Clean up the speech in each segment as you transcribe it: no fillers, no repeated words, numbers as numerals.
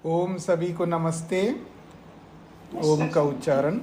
ओम सभी को नमस्ते। ओम का उच्चारण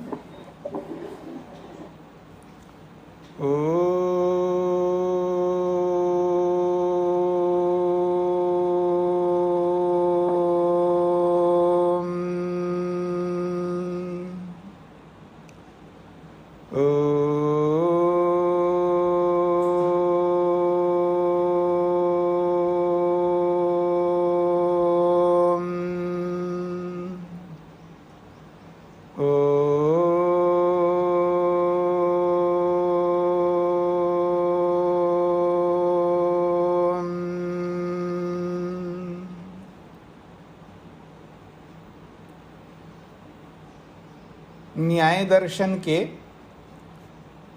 न्याय दर्शन के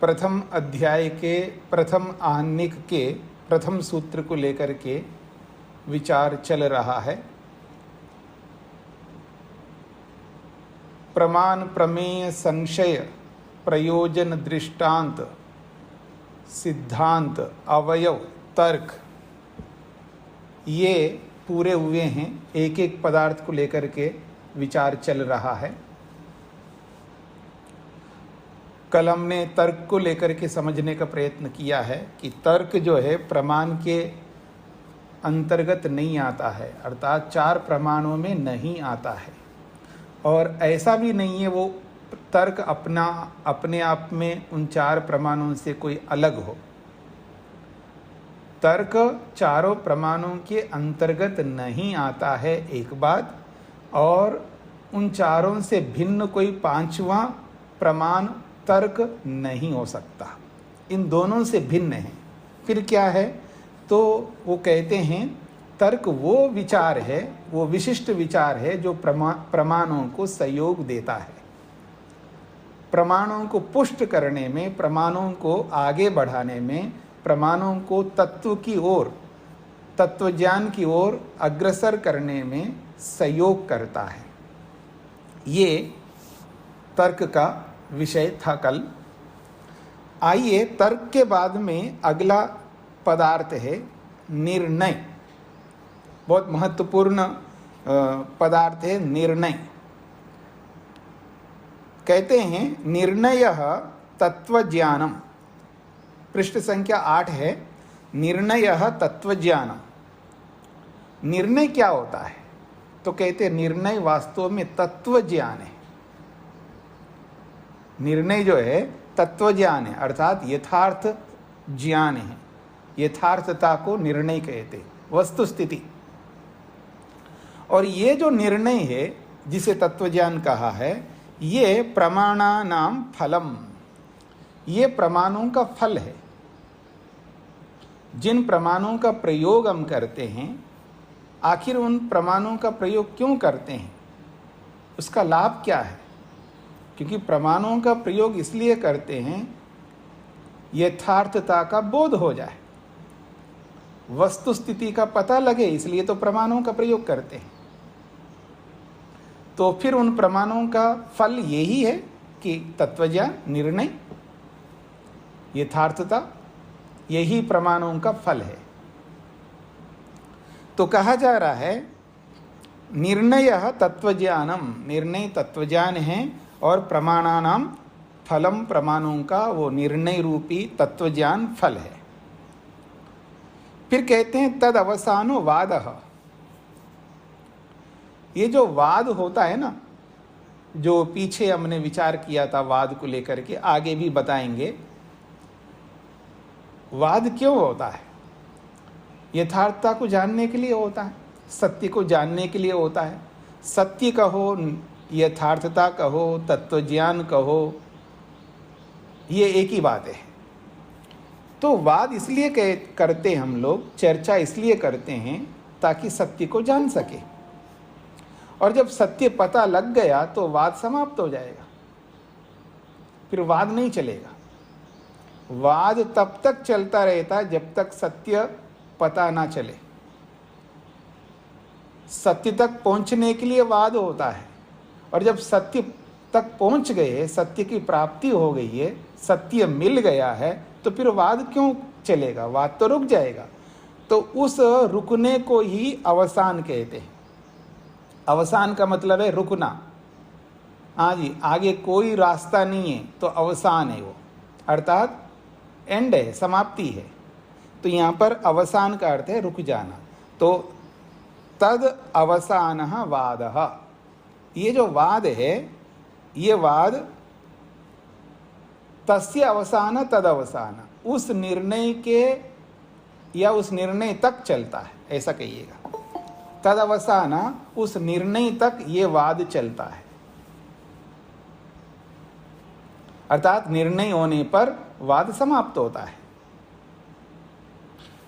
प्रथम अध्याय के प्रथम आहनिक के प्रथम सूत्र को लेकर के विचार चल रहा है। प्रमाण प्रमेय संशय प्रयोजन दृष्टांत सिद्धांत अवयव तर्क ये पूरे हुए हैं। एक एक पदार्थ को लेकर के विचार चल रहा है। कल हमने तर्क को लेकर के समझने का प्रयत्न किया है कि तर्क जो है प्रमाण के अंतर्गत नहीं आता है, अर्थात चार प्रमाणों में नहीं आता है। और ऐसा भी नहीं है वो तर्क अपने आप में उन चार प्रमाणों से कोई अलग हो। तर्क चारों प्रमाणों के अंतर्गत नहीं आता है एक बात, और उन चारों से भिन्न कोई पांचवा प्रमाण तर्क नहीं हो सकता। इन दोनों से भिन्न है। फिर क्या है? तो वो कहते हैं तर्क वो विचार है, वो विशिष्ट विचार है जो प्रमाणों को सहयोग देता है, प्रमाणों को पुष्ट करने में, प्रमाणों को आगे बढ़ाने में, प्रमाणों को तत्व की ओर, तत्वज्ञान की ओर अग्रसर करने में सहयोग करता है। ये तर्क का विषय था कल। आइए, तर्क के बाद में अगला पदार्थ है निर्णय। बहुत महत्वपूर्ण पदार्थ है निर्णय। कहते हैं निर्णयः तत्वज्ञानम। पृष्ठ संख्या 8 है। निर्णयः तत्वज्ञानम। निर्णय क्या होता है? तो कहते हैं निर्णय वास्तव में तत्वज्ञान है। निर्णय जो है तत्वज्ञान है, अर्थात यथार्थ ज्ञान है। यथार्थता को निर्णय कहते, वस्तु स्थिति। और ये जो निर्णय है जिसे तत्वज्ञान कहा है, ये प्रमाणानाम फलम, ये प्रमाणों का फल है। जिन प्रमाणों का प्रयोग हम करते हैं, आखिर उन प्रमाणों का प्रयोग क्यों करते हैं, उसका लाभ क्या है? क्योंकि प्रमाणों का प्रयोग इसलिए करते हैं यथार्थता का बोध हो जाए, वस्तु स्थिति का पता लगे, इसलिए तो प्रमाणों का प्रयोग करते हैं। तो फिर उन प्रमाणों का फल यही है कि तत्वज्ञान, निर्णय, यथार्थता, यही प्रमाणों का फल है। तो कहा जा रहा है निर्णयः तत्वज्ञानम, निर्णय तत्वज्ञान है और प्रमाणानाम फलम, प्रमाणों का वो निर्णय रूपी तत्वज्ञान फल है। फिर कहते हैं तद अवसानो वादः। ये जो वाद होता है ना, जो पीछे हमने विचार किया था वाद को लेकर के, आगे भी बताएंगे। वाद क्यों होता है? यथार्थता को जानने के लिए होता है, सत्य को जानने के लिए होता है। सत्य कहो, यथार्थता कहो, तत्वज्ञान कहो, ये एक ही बात है। तो वाद इसलिए करते हम लोग, चर्चा इसलिए करते हैं ताकि सत्य को जान सके। और जब सत्य पता लग गया तो वाद समाप्त हो जाएगा, फिर वाद नहीं चलेगा। वाद तब तक चलता रहता है जब तक सत्य पता ना चले। सत्य तक पहुंचने के लिए वाद होता है, और जब सत्य तक पहुंच गए, सत्य की प्राप्ति हो गई है, सत्य मिल गया है, तो फिर वाद क्यों चलेगा? वाद तो रुक जाएगा। तो उस रुकने को ही अवसान कहते हैं। अवसान का मतलब है रुकना। हाँ जी, आगे कोई रास्ता नहीं है तो अवसान है वो, अर्थात एंड है, समाप्ति है। तो यहाँ पर अवसान का अर्थ है रुक जाना। तो तद अवसानः वादः, ये जो वाद है, ये वाद तस्य अवसान तद अवसान, उस निर्णय के या उस निर्णय तक चलता है, ऐसा कहिएगा। तद अवसान, उस निर्णय तक ये वाद चलता है, अर्थात निर्णय होने पर वाद समाप्त होता है।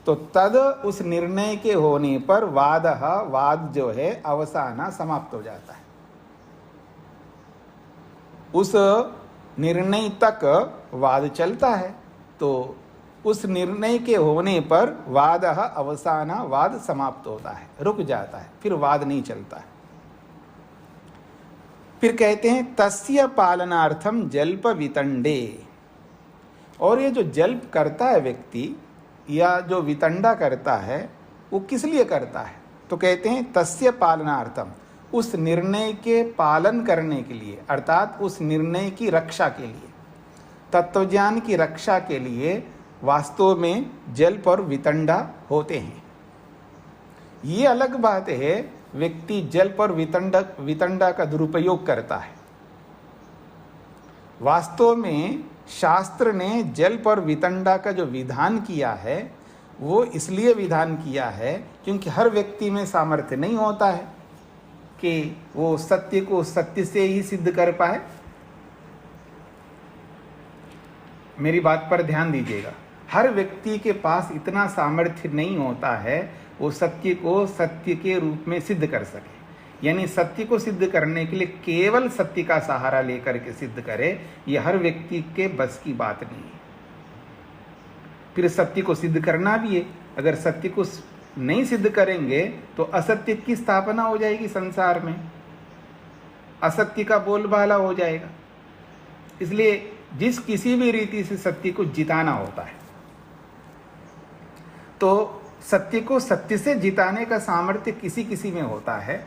तो तद, उस निर्णय के होने पर वादः, वाद जो है अवसान, समाप्त हो जाता है। उस निर्णय तक वाद चलता है, तो उस निर्णय के होने पर वादः अवसान, वाद समाप्त होता है, रुक जाता है, फिर वाद नहीं चलता है। फिर कहते हैं तस्य पालनार्थम जल्प वितंडे, और ये जो जल्प करता है व्यक्ति या जो वितंडा करता है, वो किस लिए करता है? तो कहते हैं तस्य पालनार्थम, उस निर्णय के पालन करने के लिए, अर्थात उस निर्णय की रक्षा के लिए, तत्वज्ञान की रक्षा के लिए वास्तव में जल्प और वितंडा होते हैं। ये अलग बात है, व्यक्ति जल्प और वितंडा का दुरुपयोग करता है। वास्तव में शास्त्र ने जल्प और वितंडा का जो विधान किया है, वो इसलिए विधान किया है क्योंकि हर व्यक्ति में सामर्थ्य नहीं होता है कि वो सत्य को सत्य से ही सिद्ध कर पाए। मेरी बात पर ध्यान दीजिएगा, हर व्यक्ति के पास इतना सामर्थ्य नहीं होता है वो सत्य को सत्य के रूप में सिद्ध कर सके। यानी सत्य को सिद्ध करने के लिए केवल सत्य का सहारा लेकर के सिद्ध करे, ये हर व्यक्ति के बस की बात नहीं है। फिर सत्य को सिद्ध करना भी है, अगर सत्य को नहीं सिद्ध करेंगे तो असत्य की स्थापना हो जाएगी संसार में, असत्य का बोलबाला हो जाएगा। इसलिए जिस किसी भी रीति से सत्य को जिताना होता है, तो सत्य को सत्य से जिताने का सामर्थ्य किसी किसी में होता है,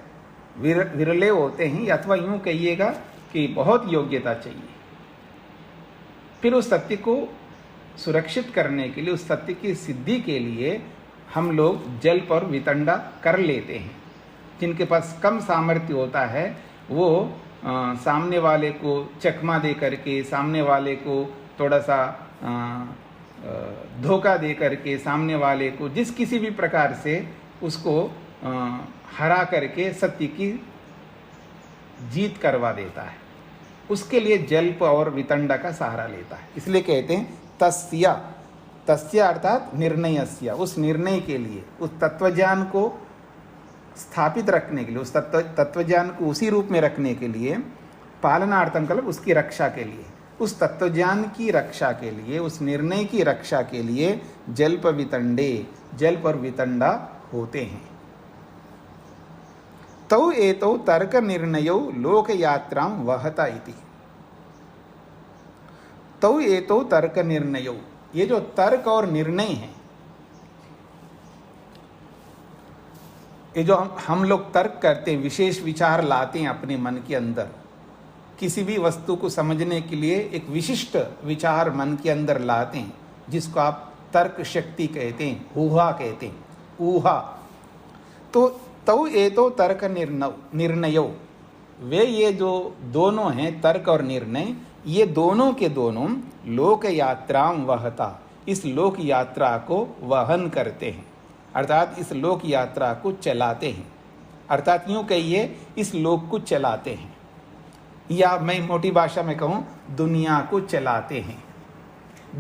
विरले होते हैं, अथवा यूं कहिएगा कि बहुत योग्यता चाहिए। फिर उस सत्य को सुरक्षित करने के लिए, उस सत्य की सिद्धि के लिए हम लोग जल्प और वितंडा कर लेते हैं। जिनके पास कम सामर्थ्य होता है वो सामने वाले को चकमा दे करके, सामने वाले को थोड़ा सा धोखा दे करके, सामने वाले को जिस किसी भी प्रकार से उसको हरा करके सत्य की जीत करवा देता है, उसके लिए जल्प और वितंडा का सहारा लेता है। इसलिए कहते हैं तस्य, तस्य अर्थात निर्णयस्य, उस निर्णय के लिए, उस तत्वज्ञान को स्थापित रखने के लिए, उस तत्वज्ञान को उसी रूप में रखने के लिए, पालनार्थम मतलब उसकी रक्षा के लिए, उस तत्वज्ञान की रक्षा के लिए, उस निर्णय की रक्षा के लिए जल्प वितंडे, जल्प और वितंडा होते हैं। तौ एतौ तर्क निर्णयौ लोक यात्रां वहता इति। तौ एतौ तर्क निर्णयौ, ये जो तर्क और निर्णय है, ये जो हम लोग तर्क करते हैं, विशेष विचार लाते हैं अपने मन के अंदर, किसी भी वस्तु को समझने के लिए एक विशिष्ट विचार मन के अंदर लाते हैं, जिसको आप तर्क शक्ति कहते हैं, ऊहा कहते हैं, ऊहा। तो तौ एतौ तर्क निर्णयो, वे ये जो दोनों हैं तर्क और निर्णय, ये दोनों के दोनों लोक यात्रां वहता, इस लोक यात्रा को वहन करते हैं, अर्थात इस लोक यात्रा को चलाते हैं, अर्थात यूँ कहिए इस लोक को चलाते हैं, या मैं मोटी भाषा में कहूँ दुनिया को चलाते हैं।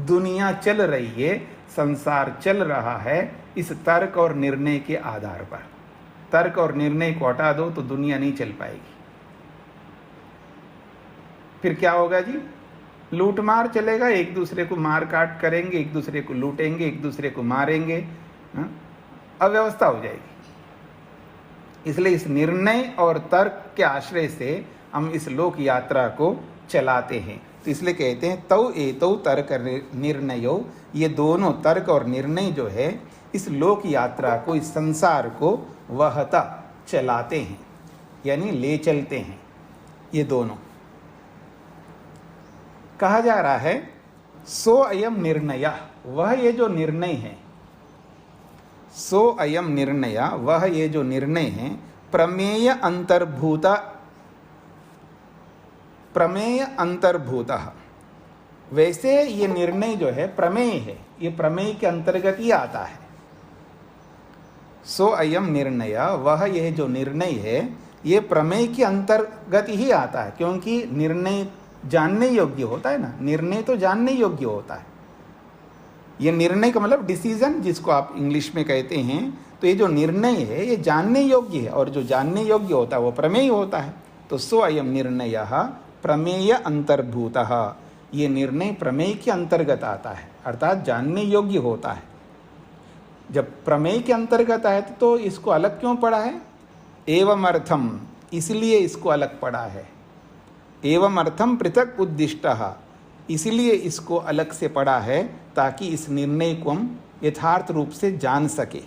दुनिया चल रही है, संसार चल रहा है इस तर्क और निर्णय के आधार पर। तर्क और निर्णय को हटा दो तो दुनिया नहीं चल पाएगी। फिर क्या होगा जी? लूट मार चलेगा, एक दूसरे को मार काट करेंगे, एक दूसरे को लूटेंगे, एक दूसरे को मारेंगे, अव्यवस्था हो जाएगी। इसलिए इस निर्णय और तर्क के आश्रय से हम इस लोक यात्रा को चलाते हैं। तो इसलिए कहते हैं तौ एतौ तर्क निर्णयो, ये दोनों तर्क और निर्णय जो है इस लोक यात्रा को, इस संसार को वहता, चलाते हैं। यानी ले चलते हैं ये दोनों। कहा जा रहा है सो अयम निर्णय, वह ये जो निर्णय है, सो अयम निर्णय, वह ये जो निर्णय है, प्रमेय अंतर्भूतः, वैसे ये निर्णय जो है प्रमेय है, ये प्रमेय के अंतर्गत ही आता है। सो अयम निर्णय, वह यह जो निर्णय है ये प्रमेय के अंतर्गत ही आता है, क्योंकि निर्णय जानने योग्य होता है ना, निर्णय तो जानने योग्य होता है। ये निर्णय का मतलब डिसीजन, जिसको आप इंग्लिश में कहते हैं, तो ये जो निर्णय है ये जानने योग्य है, और जो जानने योग्य होता है वो प्रमेय होता है। तो सो अयम निर्णय प्रमेय अंतर्भूतः, ये निर्णय प्रमेय के अंतर्गत आता है, अर्थात जानने योग्य होता है। जब प्रमेय के अंतर्गत आए तो इसको अलग क्यों पढ़ा है? एवं अर्थम, इसलिए इसको अलग पढ़ा है। एवं अर्थम पृथक उद्दिष्टः, इसलिए इसको अलग से पढ़ा है ताकि इस निर्णय को हम यथार्थ रूप से जान सके।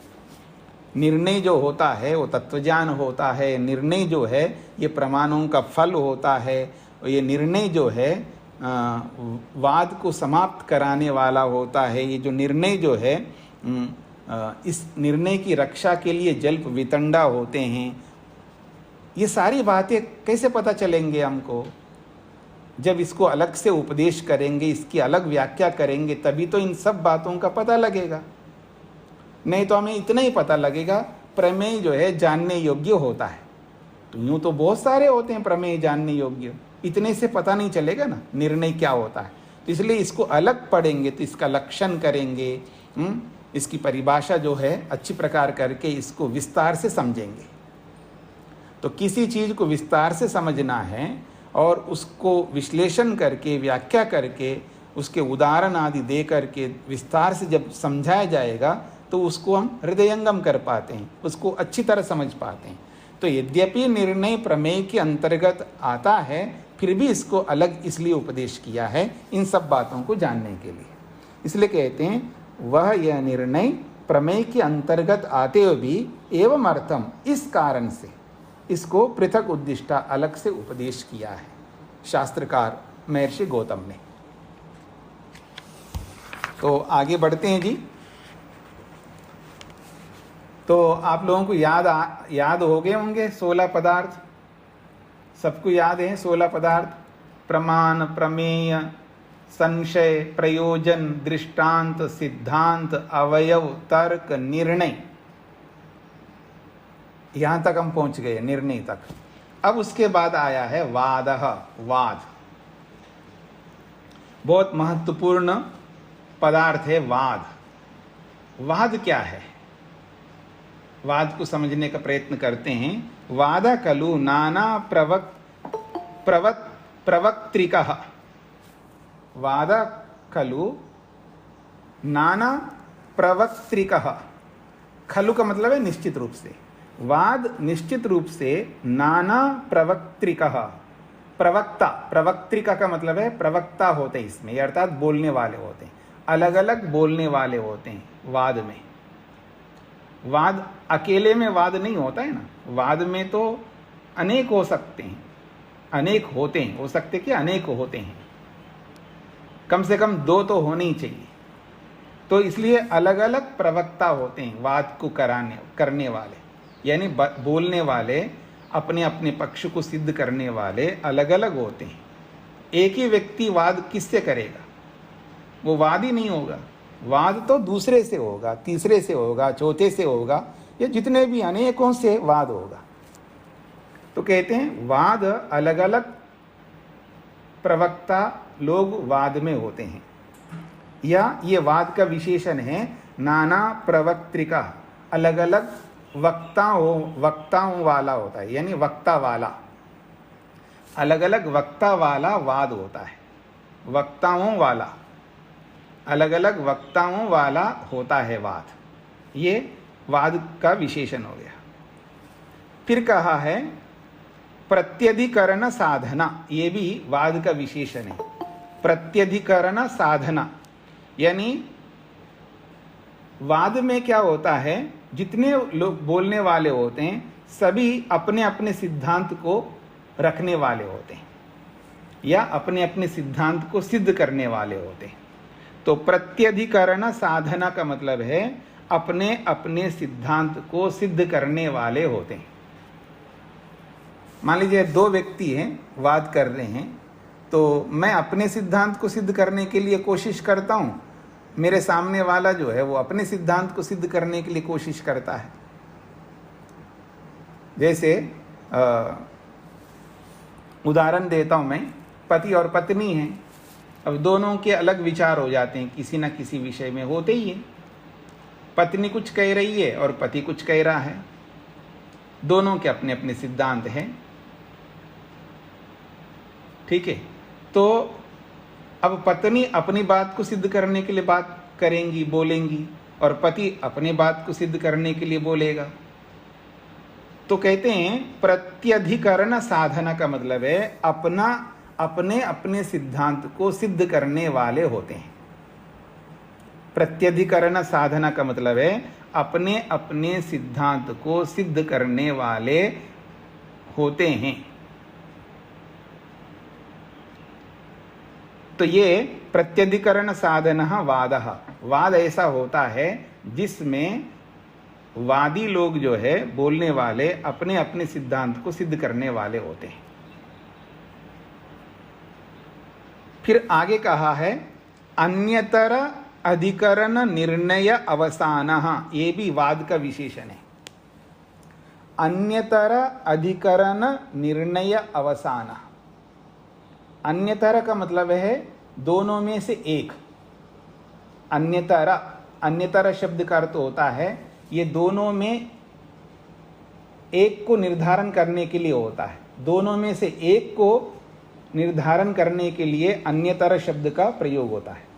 निर्णय जो होता है वो तत्वज्ञान होता है, निर्णय जो है ये प्रमाणों का फल होता है, ये निर्णय जो है वाद को समाप्त कराने वाला होता है। ये जो निर्णय जो है इस निर्णय की रक्षा के लिए जल्प वितंडा होते हैं। ये सारी बातें कैसे पता चलेंगे हमको? जब इसको अलग से उपदेश करेंगे, इसकी अलग व्याख्या करेंगे, तभी तो इन सब बातों का पता लगेगा। नहीं तो हमें इतना ही पता लगेगा प्रमेय जो है जानने योग्य होता है। तो यूँ तो बहुत सारे होते हैं प्रमेय जानने योग्य, इतने से पता नहीं चलेगा ना निर्णय क्या होता है। तो इसलिए इसको अलग पढ़ेंगे तो इसका लक्षण करेंगे, इसकी परिभाषा जो है अच्छी प्रकार करके इसको विस्तार से समझेंगे। तो किसी चीज़ को विस्तार से समझना है और उसको विश्लेषण करके, व्याख्या करके, उसके उदाहरण आदि दे करके विस्तार से जब समझाया जाएगा तो उसको हम हृदयंगम कर पाते हैं, उसको अच्छी तरह समझ पाते हैं। तो यद्यपि निर्णय प्रमेय के अंतर्गत आता है, फिर भी इसको अलग इसलिए उपदेश किया है इन सब बातों को जानने के लिए। इसलिए कहते हैं वह यह निर्णय प्रमेय के अंतर्गत आते हुए भी एवं अर्थम, इस कारण से इसको पृथक उद्दिष्टा अलग से उपदेश किया है शास्त्रकार महर्षि गौतम ने। तो आगे बढ़ते हैं जी। तो आप लोगों को याद हो गए होंगे 16 पदार्थ, सबको याद है 16 पदार्थ? प्रमाण, प्रमेय, संशय, प्रयोजन, दृष्टांत, सिद्धांत, अवयव, तर्क, निर्णय। यहां तक हम पहुंच गए, निर्णय तक। अब उसके बाद आया है वादः, वाद। बहुत महत्वपूर्ण पदार्थ है वाद। वाद क्या है? वाद को समझने का प्रयत्न करते हैं। वाद खलु नाना प्रवक्त्रिकः, वाद खलु नाना प्रवक्त्रिकः। खलु का मतलब है निश्चित रूप से, वाद निश्चित रूप से नाना प्रवक्त्रिकः, प्रवक्ता, प्रवक्त्रिका का मतलब है प्रवक्ता होते हैं इसमें, अर्थात बोलने वाले होते हैं, अलग अलग बोलने वाले होते हैं वाद में। वाद अकेले में वाद नहीं होता है ना, वाद में तो अनेक हो सकते हैं, अनेक होते हैं, हो सकते कि अनेक होते हैं, कम से कम 2 तो होने ही चाहिए। तो इसलिए अलग अलग प्रवक्ता होते हैं वाद को करने वाले, यानी बोलने वाले, अपने अपने पक्ष को सिद्ध करने वाले अलग अलग होते हैं। एक ही व्यक्ति वाद किससे करेगा? वो वाद ही नहीं होगा। वाद तो दूसरे से होगा, तीसरे से होगा, चौथे से होगा, या जितने भी अनेकों से वाद होगा। तो कहते हैं वाद अलग अलग प्रवक्ता लोग वाद में होते हैं, या ये वाद का विशेषण है नाना प्रवक्त्रिका, अलग अलग वक्ताओं वाला होता है, यानी वक्ता वाला, अलग अलग वक्ता वाला वाद होता है। वक्ताओं वाला, अलग अलग वक्ताओं वाला होता है वाद, ये वाद का विशेषण हो गया। फिर कहा है प्रत्यधिकरण साधना, ये भी वाद का विशेषण है। प्रत्यधिकरण साधना यानी वाद में क्या होता है, जितने लोग बोलने वाले होते हैं सभी अपने अपने सिद्धांत को रखने वाले होते हैं या अपने अपने सिद्धांत को सिद्ध करने वाले होते हैं। तो प्रत्यधिकरण साधना का मतलब है अपने अपने सिद्धांत को सिद्ध करने वाले होते हैं। मान लीजिए दो व्यक्ति हैं, वाद कर रहे हैं, तो मैं अपने सिद्धांत को सिद्ध करने के लिए कोशिश करता हूं, मेरे सामने वाला जो है वो अपने सिद्धांत को सिद्ध करने के लिए कोशिश करता है। जैसे उदाहरण देता हूं मैं, पति और पत्नी हैं, अब दोनों के अलग विचार हो जाते हैं, किसी ना किसी विषय में होते ही है। पत्नी कुछ कह रही है और पति कुछ कह रहा है, दोनों के अपने अपने सिद्धांत हैं, ठीक है। तो अब पत्नी अपनी बात को सिद्ध करने के लिए बात करेंगी, बोलेंगी, और पति अपनी बात को सिद्ध करने के लिए बोलेगा। तो कहते हैं प्रत्यधिकरण साधना का मतलब है अपने अपने सिद्धांत को सिद्ध करने वाले होते हैं। प्रत्यधिकरण साधना का मतलब है अपने अपने सिद्धांत को सिद्ध करने वाले होते हैं। तो ये प्रत्यधिकरण साधना वाद ऐसा होता है जिसमें वादी लोग जो है बोलने वाले अपने अपने सिद्धांत को सिद्ध करने वाले होते हैं। फिर आगे कहा है अन्यतर अधिकरण निर्णय अवसान, ये भी वाद का विशेषण है। अन्यतर अधिकरण निर्णय अवसान, अन्यतर का मतलब है दोनों में से एक। अन्यतर शब्द का अर्थ होता है ये दोनों में एक को निर्धारण करने के लिए होता है। दोनों में से एक को निर्धारण करने के लिए अन्यतर शब्द का प्रयोग होता है।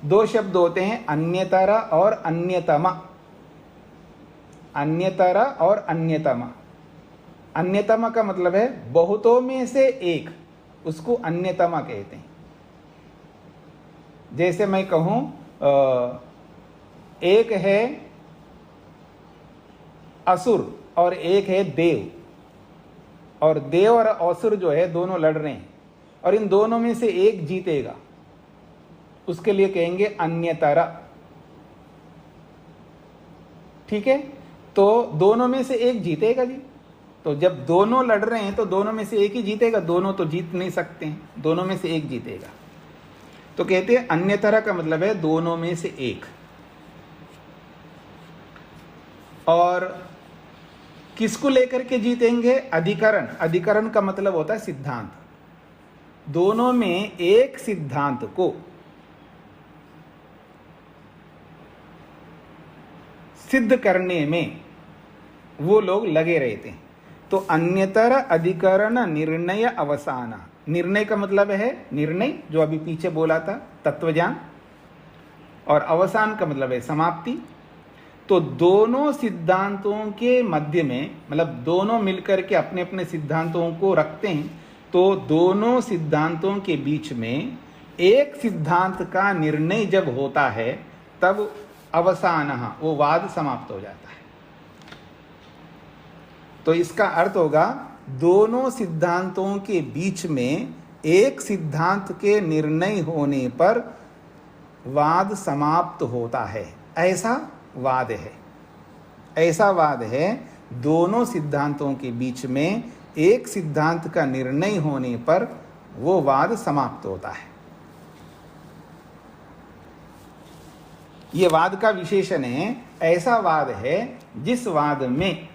दो शब्द होते हैं, अन्यतर और अन्यतमा। अन्यतर और अन्यतमा। अन्यतमा का मतलब है बहुतों में से एक, उसको अन्यतमा कहते हैं। जैसे मैं कहूं एक है असुर और एक है देव, और देव और असुर जो है दोनों लड़ रहे हैं, और इन दोनों में से एक जीतेगा, उसके लिए कहेंगे अन्यतर। ठीक है, तो दोनों में से एक जीतेगा जी। तो जब दोनों लड़ रहे हैं तो दोनों में से एक ही जीतेगा, दोनों तो जीत नहीं सकते हैं, दोनों में से एक जीतेगा। तो कहते हैं अन्यतर का मतलब है दोनों में से एक। और किसको लेकर के जीतेंगे? अधिकरण। अधिकरण का मतलब होता है सिद्धांत। दोनों में एक सिद्धांत को सिद्ध करने में वो लोग लगे रहते हैं। तो अन्यतर अधिकरण निर्णय अवसान। निर्णय का मतलब है निर्णय, जो अभी पीछे बोला था, तत्वज्ञान, और अवसान का मतलब है समाप्ति। तो दोनों सिद्धांतों के मध्य में, मतलब दोनों मिलकर के अपने अपने सिद्धांतों को रखते हैं, तो दोनों सिद्धांतों के बीच में एक सिद्धांत का निर्णय जब होता है तब अवसान, वो वाद समाप्त हो जाता है। तो इसका अर्थ होगा दोनों सिद्धांतों के बीच में एक सिद्धांत के निर्णय होने पर वाद समाप्त होता है, ऐसा वाद है। ऐसा वाद है दोनों सिद्धांतों के बीच में एक सिद्धांत का निर्णय होने पर वो वाद समाप्त होता है। ये वाद का विशेषण है। ऐसा वाद है जिस वाद में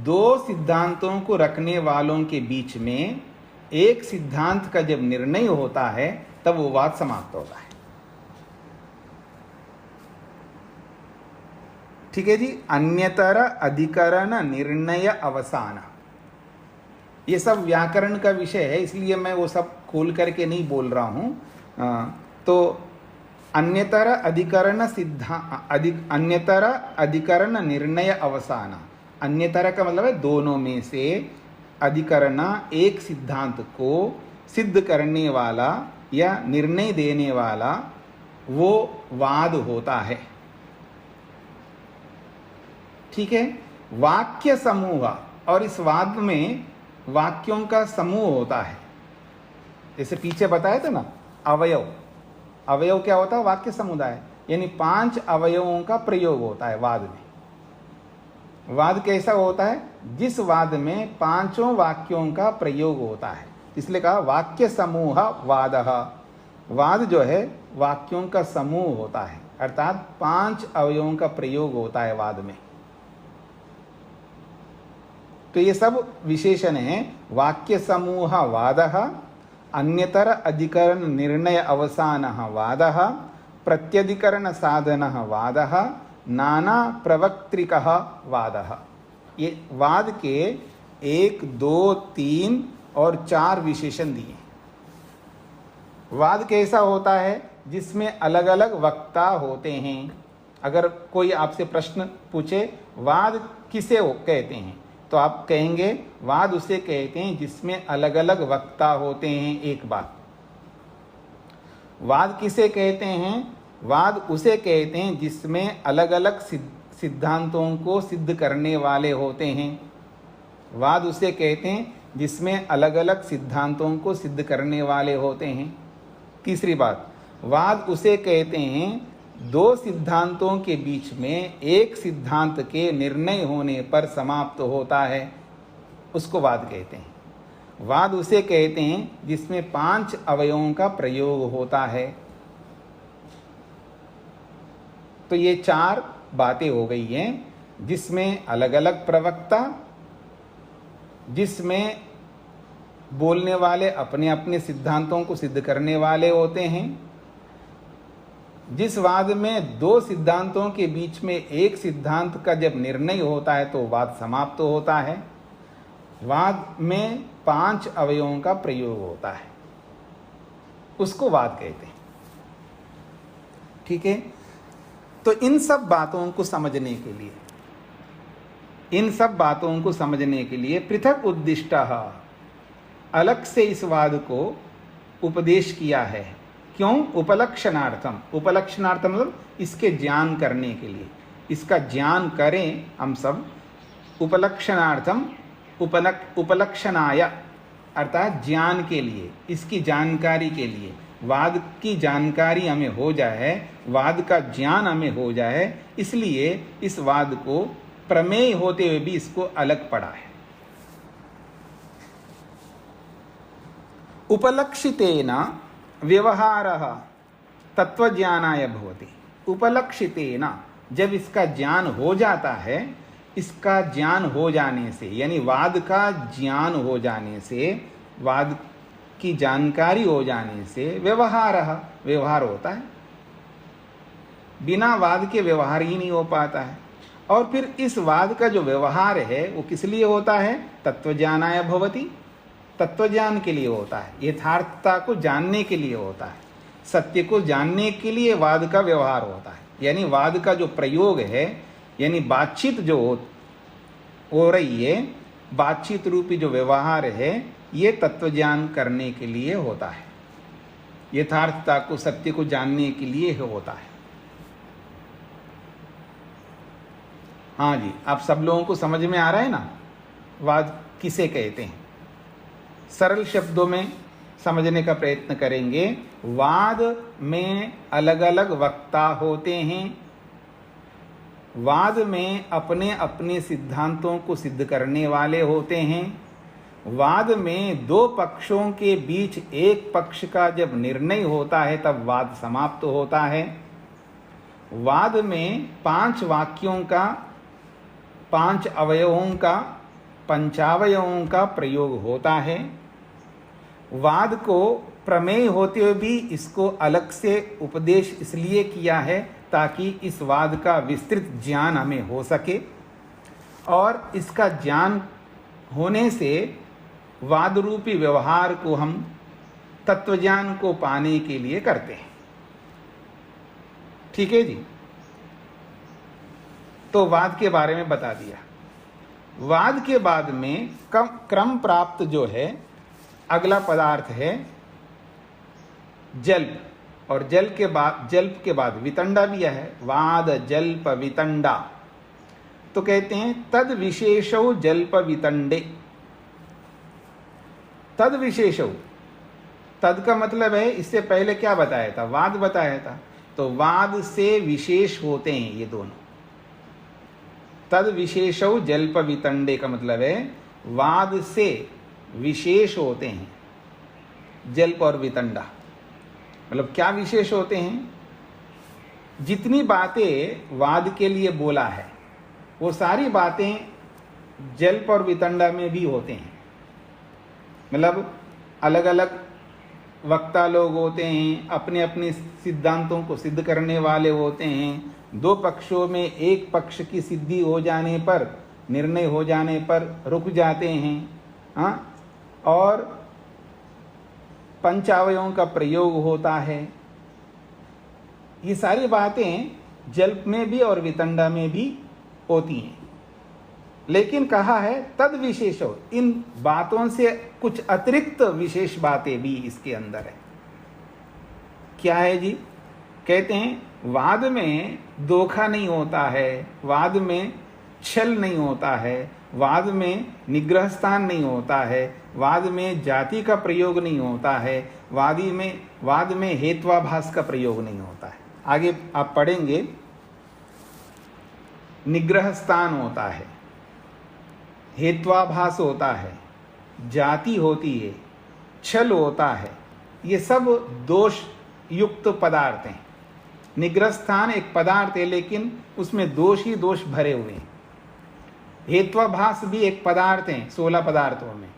दो सिद्धांतों को रखने वालों के बीच में एक सिद्धांत का जब निर्णय होता है तब वो वाद समाप्त होता है। ठीक है जी। अन्यतर अधिकरण निर्णय अवसान, ये सब व्याकरण का विषय है, इसलिए मैं वो सब खोल करके नहीं बोल रहा हूं। तो अन्यतर अधिकरण अन्यतर अधिकरण निर्णय अवसान। अन्यतर का मतलब है दोनों में से अधिकरण, एक सिद्धांत को सिद्ध करने वाला या निर्णय देने वाला वो वाद होता है। ठीक है। वाक्य समूह, और इस वाद में वाक्यों का समूह होता है। जैसे पीछे बताया था ना, अवयव, अवयव क्या होता है? वाक्य समुदाय, यानी 5 अवयवों का प्रयोग होता है वाद में। वाद कैसा होता है? जिस वाद में 5 वाक्यों का प्रयोग होता है, इसलिए कहा वाक्य समूह वादः। वाद जो है वाक्यों का समूह होता है, अर्थात 5 अवयवों का प्रयोग होता है वाद में। तो ये सब विशेषण है। वाक्य समूह वादः, अन्यतर अधिकरण निर्णय अवसानः वादः, प्रत्यधिकरण साधनः वादः, नाना प्रवक्त्रिकः वादः। ये वाद के 1, 2, 3 और 4 विशेषण दिए। वाद कैसा होता है? जिसमें अलग अलग वक्ता होते हैं। अगर कोई आपसे प्रश्न पूछे वाद किसे कहते हैं, तो आप कहेंगे वाद उसे कहते हैं जिसमें अलग अलग वक्ता होते हैं। एक बात, वाद किसे कहते हैं? वाद उसे कहते हैं जिसमें अलग अलग सिद्धांतों को सिद्ध करने वाले होते हैं। वाद उसे कहते हैं जिसमें अलग अलग सिद्धांतों को सिद्ध करने वाले होते हैं। तीसरी बात, वाद उसे कहते हैं 2 सिद्धांतों के बीच में एक सिद्धांत के निर्णय होने पर समाप्त होता है, उसको वाद कहते हैं। वाद उसे कहते हैं जिसमें 5 अवयवों का प्रयोग होता है। तो ये 4 बातें हो गई हैं, जिसमें अलग अलग प्रवक्ता, जिसमें बोलने वाले अपने अपने सिद्धांतों को सिद्ध करने वाले होते हैं, जिस वाद में 2 सिद्धांतों के बीच में एक सिद्धांत का जब निर्णय होता है तो वाद समाप्त होता है। वाद में 5 अवयवों का प्रयोग होता है, उसको वाद कहते हैं। ठीक है। तो इन सब बातों को समझने के लिए, इन सब बातों को समझने के लिए पृथक उद्दिष्टः, अलग से इस वाद को उपदेश किया है। क्यों? उपलक्षणार्थम। उपलक्षणार्थम मतलब इसके ज्ञान करने के लिए, इसका ज्ञान करें हम सब। उपलक्षणार्थम, उपलक्षणाय अर्थात ज्ञान के लिए, इसकी जानकारी के लिए। वाद की जानकारी हमें हो जाए, वाद का ज्ञान हमें हो जाए, इसलिए इस वाद को प्रमेय होते हुए भी इसको अलग पढ़ा है। उपलक्षितेन व्यवहारः तत्वज्ञानाय भवति। उपलक्षितेन, जब इसका ज्ञान हो जाता है, इसका ज्ञान हो जाने से, यानी वाद का ज्ञान हो जाने से, वाद की जानकारी हो जाने से व्यवहारः, व्यवहार होता है। बिना वाद के व्यवहार ही नहीं हो पाता है। और फिर इस वाद का जो व्यवहार है वो किस लिए होता है? तत्वज्ञानाय भवति, तत्वज्ञान के लिए होता है, यथार्थता को जानने के लिए होता है, सत्य को जानने के लिए वाद का व्यवहार होता है। यानी वाद का जो प्रयोग है, यानी बातचीत जो हो रही है, बातचीत रूपी जो व्यवहार है, ये तत्वज्ञान करने के लिए होता है, यथार्थता को, सत्य को जानने के लिए होता है। हाँ जी, आप सब लोगों को समझ में आ रहा है ना वाद किसे कहते हैं? सरल शब्दों में समझने का प्रयत्न करेंगे। वाद में अलग अलग वक्ता होते हैं, वाद में अपने अपने सिद्धांतों को सिद्ध करने वाले होते हैं, वाद में 2 पक्षों के बीच एक पक्ष का जब निर्णय होता है तब वाद समाप्त होता है। वाद में 5 वाक्यों का, 5 अवयवों का, पंचावयवों का प्रयोग होता है। वाद को प्रमेय होते हुए भी इसको अलग से उपदेश इसलिए किया है ताकि इस वाद का विस्तृत ज्ञान हमें हो सके, और इसका ज्ञान होने से वाद रूपी व्यवहार को हम तत्वज्ञान को पाने के लिए करते हैं। ठीक है जी। तो वाद के बारे में बता दिया। वाद के बाद में क्रम प्राप्त जो है अगला पदार्थ है जल्प, और जल्प के बाद वितंडा भी है। वाद जल्प वितंडा। तो कहते हैं तद विशेषौ जल्प वितंडे। तद विशेषौ, तद का मतलब है इससे पहले क्या बताया था, वाद बताया था, तो वाद से विशेष होते हैं ये दोनों। तद विशेषौ जल्प वितंडे का मतलब है वाद से विशेष होते हैं जल्प और वितंडा। मतलब क्या विशेष होते हैं, जितनी बातें वाद के लिए बोला है वो सारी बातें जल्प और वितंडा में भी होते हैं। मतलब अलग अलग वक्ता लोग होते हैं, अपने अपने सिद्धांतों को सिद्ध करने वाले होते हैं। दो पक्षों में एक पक्ष की सिद्धि हो जाने पर, निर्णय हो जाने पर रुक जाते हैं। हाँ, और पंचावयों का प्रयोग होता है। ये सारी बातें जल्प में भी और वितंडा में भी होती हैं। लेकिन कहा है तद विशेषो, इन बातों से कुछ अतिरिक्त विशेष बातें भी इसके अंदर है। क्या है जी, कहते हैं वाद में धोखा नहीं होता है, वाद में छल नहीं होता है, वाद में निग्रह स्थान नहीं होता है, वाद में जाति का प्रयोग नहीं होता है, वाद में हेत्वाभास का प्रयोग नहीं होता है। आगे आप पढ़ेंगे, निग्रह स्थान होता है, हेत्वाभास होता है, जाति होती है, छल होता है, ये सब दोष युक्त पदार्थ हैं। निग्रह स्थान एक पदार्थ है लेकिन उसमें दोष ही दोष भरे हुए हैं। हेत्वाभास भी एक पदार्थ है 16 पदार्थों में,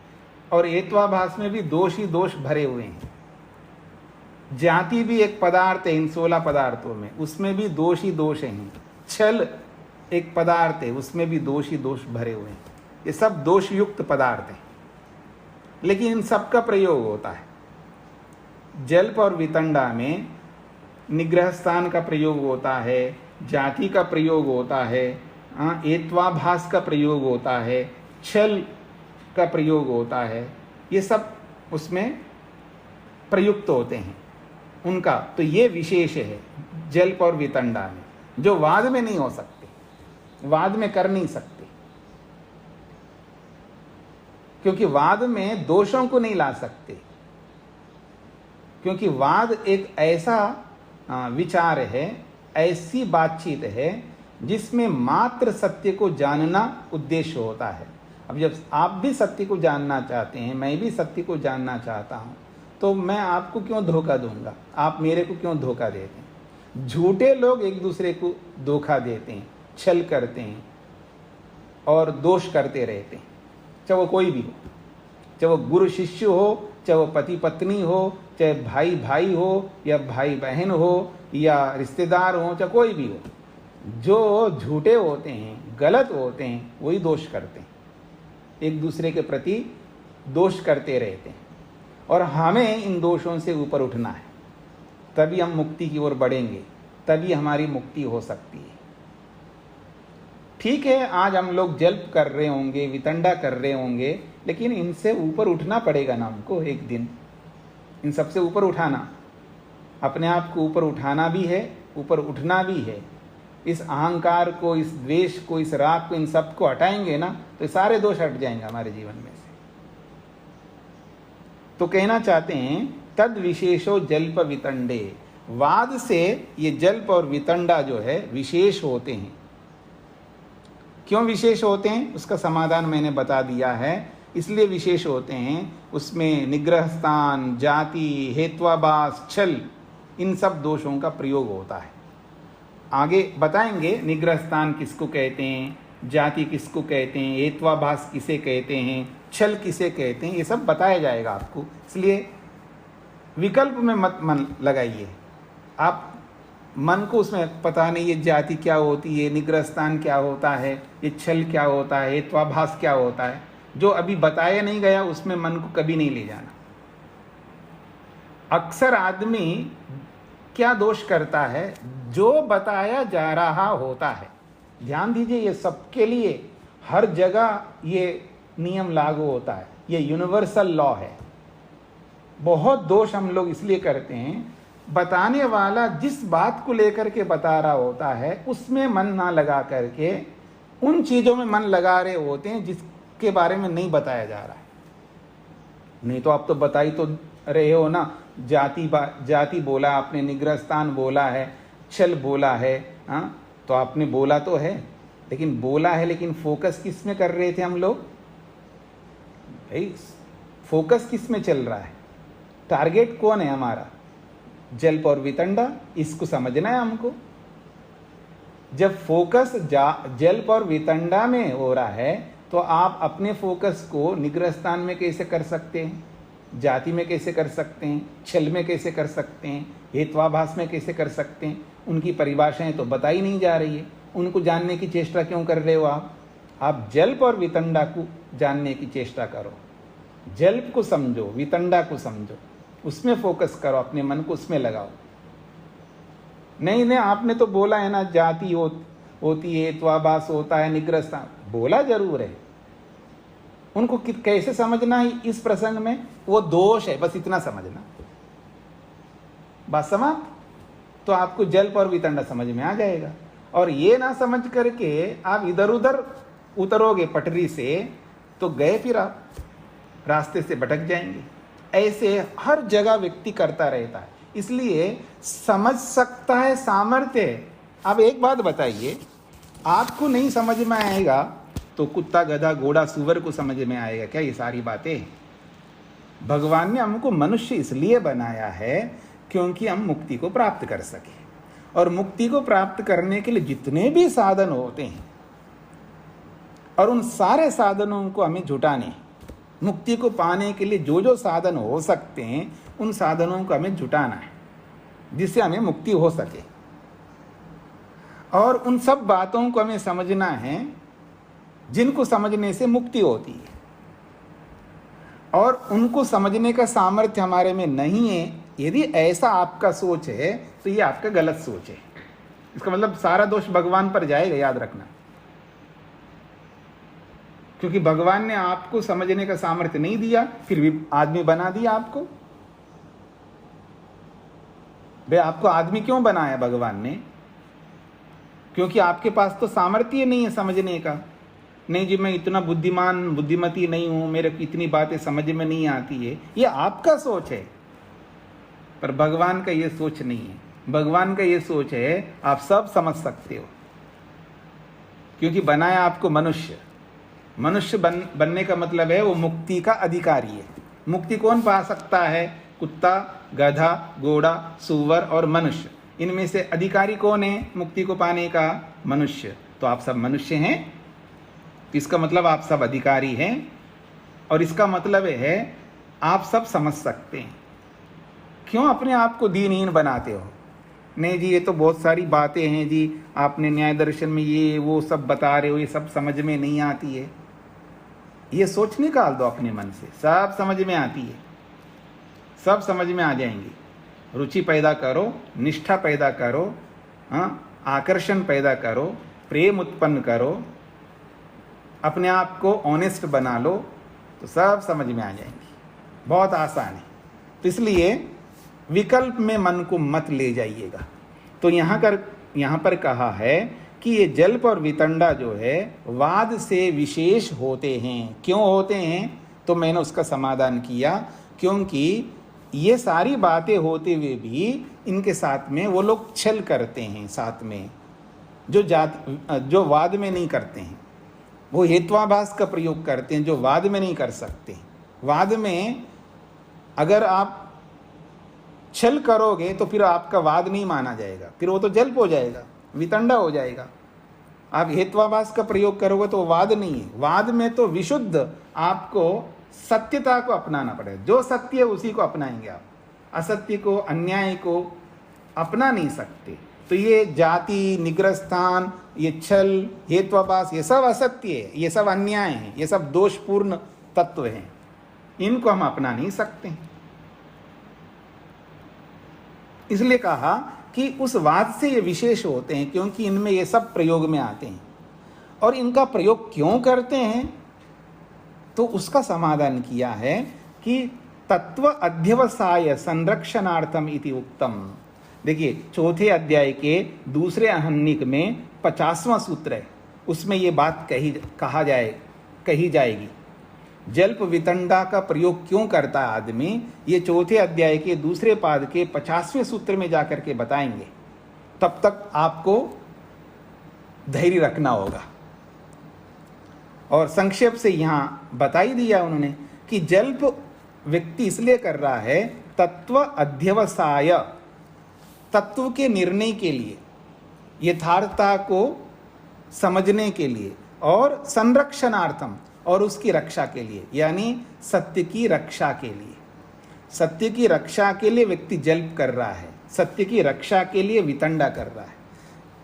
और हेत्वाभास में भी दोष ही दोष भरे हुए हैं। जाति भी एक पदार्थ है इन 16 पदार्थों में, उसमें भी दोष ही दोष हैं। छल एक पदार्थ है, उसमें भी दोष ही दोष भरे हुए हैं। ये सब दोष युक्त पदार्थ हैं, लेकिन इन सब का प्रयोग होता है। जल्प और वितंडा में निग्रह स्थान का प्रयोग होता है, जाति का प्रयोग होता है, एत्वाभास का प्रयोग होता है, छल का प्रयोग होता है। ये सब उसमें प्रयुक्त होते हैं उनका। तो ये विशेष है जल्प और वितंडा में, जो वाद में नहीं हो सकते, वाद में कर नहीं सकते, क्योंकि वाद में दोषों को नहीं ला सकते। क्योंकि वाद एक ऐसा विचार है, ऐसी बातचीत है जिसमें मात्र सत्य को जानना उद्देश्य होता है। अब जब आप भी सत्य को जानना चाहते हैं, मैं भी सत्य को जानना चाहता हूं, तो मैं आपको क्यों धोखा दूंगा, आप मेरे को क्यों धोखा देते हैं। झूठे लोग एक दूसरे को धोखा देते हैं, छल करते हैं और दोष करते रहते हैं, चाहे वो कोई भी हो, चाहे वो गुरु शिष्य हो, चाहे वो पति पत्नी हो, चाहे भाई भाई हो या भाई बहन हो या रिश्तेदार हो, चाहे कोई भी हो। जो झूठे होते हैं, गलत होते हैं, वही दोष करते हैं, एक दूसरे के प्रति दोष करते रहते हैं। और हमें इन दोषों से ऊपर उठना है, तभी हम मुक्ति की ओर बढ़ेंगे, तभी हमारी मुक्ति हो सकती है। ठीक है, आज हम लोग जल्प कर रहे होंगे, वितंडा कर रहे होंगे, लेकिन इनसे ऊपर उठना पड़ेगा ना हमको एक दिन। इन सबसे ऊपर उठाना, अपने आप को ऊपर उठाना भी है, ऊपर उठना भी है। इस अहंकार को, इस द्वेष को, इस राग को, इन सब को हटाएंगे ना, तो सारे दोष हट जाएंगे हमारे जीवन में से। तो कहना चाहते हैं तद विशेषो जल्प वितंडे, वाद से ये जल्प और वितंडा जो है विशेष होते हैं। क्यों विशेष होते हैं उसका समाधान मैंने बता दिया है। इसलिए विशेष होते हैं, उसमें निग्रह स्थान, जाति, हेत्वाभास, छल, इन सब दोषों का प्रयोग होता है। आगे बताएंगे निग्रह स्थान किसको कहते हैं, जाति किसको कहते हैं, हेत्वाभास किसे कहते हैं, छल किसे कहते हैं, ये सब बताया जाएगा आपको। इसलिए विकल्प में मत मन लगाइए। आप मन को उसमें पता नहीं ये जाति क्या होती है, निग्रह स्थान क्या होता है, ये छल क्या होता है, हेत्वाभास क्या होता है, जो अभी बताया नहीं गया उसमें मन को कभी नहीं ले जाना। अक्सर आदमी क्या दोष करता है, जो बताया जा रहा होता है। ध्यान दीजिए, ये सबके लिए हर जगह ये नियम लागू होता है, ये यूनिवर्सल लॉ है। बहुत दोष हम लोग इसलिए करते हैं, बताने वाला जिस बात को लेकर के बता रहा होता है उसमें मन ना लगा करके उन चीजों में मन लगा रहे होते हैं जिसके बारे में नहीं बताया जा रहा है। नहीं तो आप तो बता ही तो रहे हो ना, जाति बोला आपने, निग्रह स्थान बोला है, छल बोला है, हाँ तो आपने बोला तो है, लेकिन बोला है, लेकिन फोकस किस में कर रहे थे हम लोग भाई? फोकस किस में चल रहा है? टारगेट कौन है हमारा? जल्प और वितंडा, इसको समझना है हमको। जब फोकस जल्प और वितंडा में हो रहा है तो आप अपने फोकस को निग्रह स्थान में कैसे कर सकते हैं, जाति में कैसे कर सकते हैं, छल में कैसे कर सकते हैं, हेत्वाभास में कैसे कर सकते हैं? उनकी परिभाषाएं तो बताई नहीं जा रही है। उनको जानने की चेष्टा क्यों कर रहे हो आप जल्प और वितंडा को जानने की चेष्टा करो। जल्प को समझो, वितंडा को समझो, उसमें फोकस करो, अपने मन को उसमें लगाओ। नहीं आपने तो बोला है ना, जाति होती है, हेत्वाभास होता है, निग्रह स्थान बोला जरूर है। उनको कैसे समझना है इस प्रसंग में? वो दोष है, बस इतना समझना, बात समाप्त। तो आपको जल्प और वितंडा समझ में आ जाएगा। और ये ना समझ करके आप इधर उधर उतरोगे पटरी से तो गए, फिर आप रास्ते से भटक जाएंगे। ऐसे हर जगह व्यक्ति करता रहता है, इसलिए समझ सकता है, सामर्थ्य है। अब एक बात बताइए, आपको नहीं समझ में आएगा तो कुत्ता, गधा, घोड़ा, सूअर को समझ में आएगा क्या ये सारी बातें? भगवान ने हमको मनुष्य इसलिए बनाया है क्योंकि हम मुक्ति को प्राप्त कर सके। और मुक्ति को प्राप्त करने के लिए जितने भी साधन होते हैं, और उन सारे साधनों को हमें जुटाने, मुक्ति को पाने के लिए जो जो साधन हो सकते हैं उन साधनों को हमें जुटाना है, जिससे हमें मुक्ति हो सके। और उन सब बातों को हमें समझना है जिनको समझने से मुक्ति होती है। और उनको समझने का सामर्थ्य हमारे में नहीं है। यदि ऐसा आपका सोच है तो ये आपका गलत सोच है। इसका मतलब सारा दोष भगवान पर जाएगा, याद रखना। क्योंकि भगवान ने आपको समझने का सामर्थ्य नहीं दिया, फिर भी आदमी बना दिया आपको। भाई आपको आदमी क्यों बनाया भगवान ने? क्योंकि आपके पास तो सामर्थ्य नहीं है समझने का। नहीं जी, मैं इतना बुद्धिमती नहीं हूं, मेरे को इतनी बातें समझ में नहीं आती है। ये आपका सोच है, पर भगवान का ये सोच नहीं है। भगवान का ये सोच है आप सब समझ सकते हो, क्योंकि बनाया आपको मनुष्य। मनुष्य बनने का मतलब है वो मुक्ति का अधिकारी है। मुक्ति कौन पा सकता है? कुत्ता, गधा, घोड़ा, सूअर और मनुष्य। इनमें से अधिकारी कौन है मुक्ति को पाने का? मनुष्य। तो आप सब मनुष्य हैं, इसका मतलब आप सब अधिकारी हैं। और इसका मतलब है आप सब समझ सकते हैं। क्यों अपने आप को दीनहीन बनाते हो? नहीं जी, ये तो बहुत सारी बातें हैं जी, आपने न्याय दर्शन में ये वो सब बता रहे हो, ये सब समझ में नहीं आती है। ये सोच निकाल दो अपने मन से, सब समझ में आती है, सब समझ में आ जाएंगी। रुचि पैदा करो, निष्ठा पैदा करो, हाँ, आकर्षण पैदा करो, प्रेम उत्पन्न करो, अपने आप को ऑनेस्ट बना लो, तो सब समझ में आ जाएंगी। बहुत आसान है। तो इसलिए विकल्प में मन को मत ले जाइएगा। तो यहाँ पर कहा है कि ये जल्प और वितंडा जो है वाद से विशेष होते हैं। क्यों होते हैं? तो मैंने उसका समाधान किया, क्योंकि ये सारी बातें होते हुए भी इनके साथ में वो लोग छल करते हैं, साथ में जो वाद में नहीं करते हैं। वो हेत्वाभास का प्रयोग करते हैं जो वाद में नहीं कर सकते। वाद में अगर आप छल करोगे तो फिर आपका वाद नहीं माना जाएगा, फिर वो तो जल्प हो जाएगा, वितंडा हो जाएगा। आप हेत्वाभास का प्रयोग करोगे तो वाद नहीं है। वाद में तो विशुद्ध आपको सत्यता को अपनाना पड़ेगा। जो सत्य है उसी को अपनाएंगे आप, असत्य को, अन्याय को अपना नहीं सकते। तो ये जाति, निग्रह स्थान, ये छल, हेत्वाभास, ये सब असत्य है, ये सब अन्याय है, ये सब दोषपूर्ण तत्व हैं। इनको हम अपना नहीं सकते। इसलिए कहा कि उस वाद से ये विशेष होते हैं, क्योंकि इनमें ये सब प्रयोग में आते हैं। और इनका प्रयोग क्यों करते हैं? तो उसका समाधान किया है कि तत्व अध्यवसाय संरक्षणार्थम इति उक्तम। देखिए, चौथे अध्याय के दूसरे आहनिक में 50वां सूत्र है। उसमें ये बात कही जाएगी। जल्प वितंडा का प्रयोग क्यों करता है आदमी, ये चौथे अध्याय के दूसरे पाद के 50वें सूत्र में जाकर के बताएंगे। तब तक आपको धैर्य रखना होगा। और संक्षेप से यहाँ बता ही दिया उन्होंने कि जल्प व्यक्ति इसलिए कर रहा है तत्व अध्यवसाय, तत्व के निर्णय के लिए, यथार्थता को समझने के लिए, और संरक्षणार्थम, और उसकी रक्षा के लिए, यानी सत्य की रक्षा के लिए। सत्य की रक्षा के लिए व्यक्ति जल्प कर रहा है, सत्य की रक्षा के लिए वितंडा कर रहा है।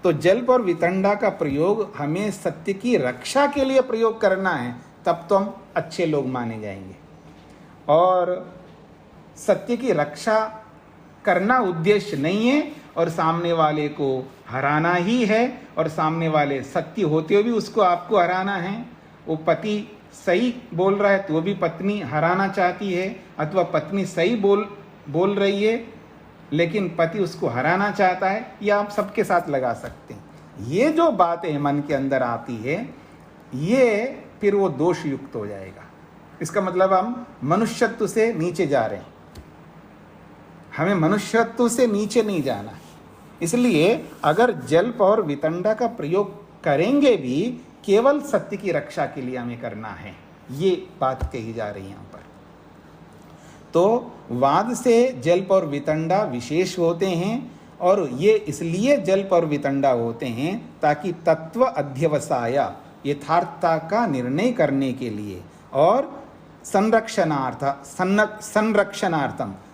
तो जल्प और वितंडा का प्रयोग हमें सत्य की रक्षा के लिए प्रयोग करना है, तब तो हम अच्छे लोग माने जाएंगे। और सत्य की रक्षा करना उद्देश्य नहीं है, और सामने वाले को हराना ही है, और सामने वाले सत्य होते हुए भी उसको आपको हराना है। वो पति सही बोल रहा है तो भी पत्नी हराना चाहती है, अथवा पत्नी सही बोल रही है लेकिन पति उसको हराना चाहता है, या आप सबके साथ लगा सकते हैं। ये जो बातें मन के अंदर आती है, ये फिर वो दोष युक्त हो जाएगा। इसका मतलब हम मनुष्यत्व से नीचे जा रहे हैं। हमें मनुष्यत्व से नीचे नहीं जाना। इसलिए अगर जल्प और वितंडा का प्रयोग करेंगे भी, केवल सत्य की रक्षा के लिए हमें करना है, ये बात कही जा रही है यहाँ पर। तो वाद से जल्प और वितंडा विशेष होते हैं, और ये इसलिए जल्प और वितंडा होते हैं ताकि तत्व अध्यवसाय, यथार्थता का निर्णय करने के लिए, और संरक्षणार्थम,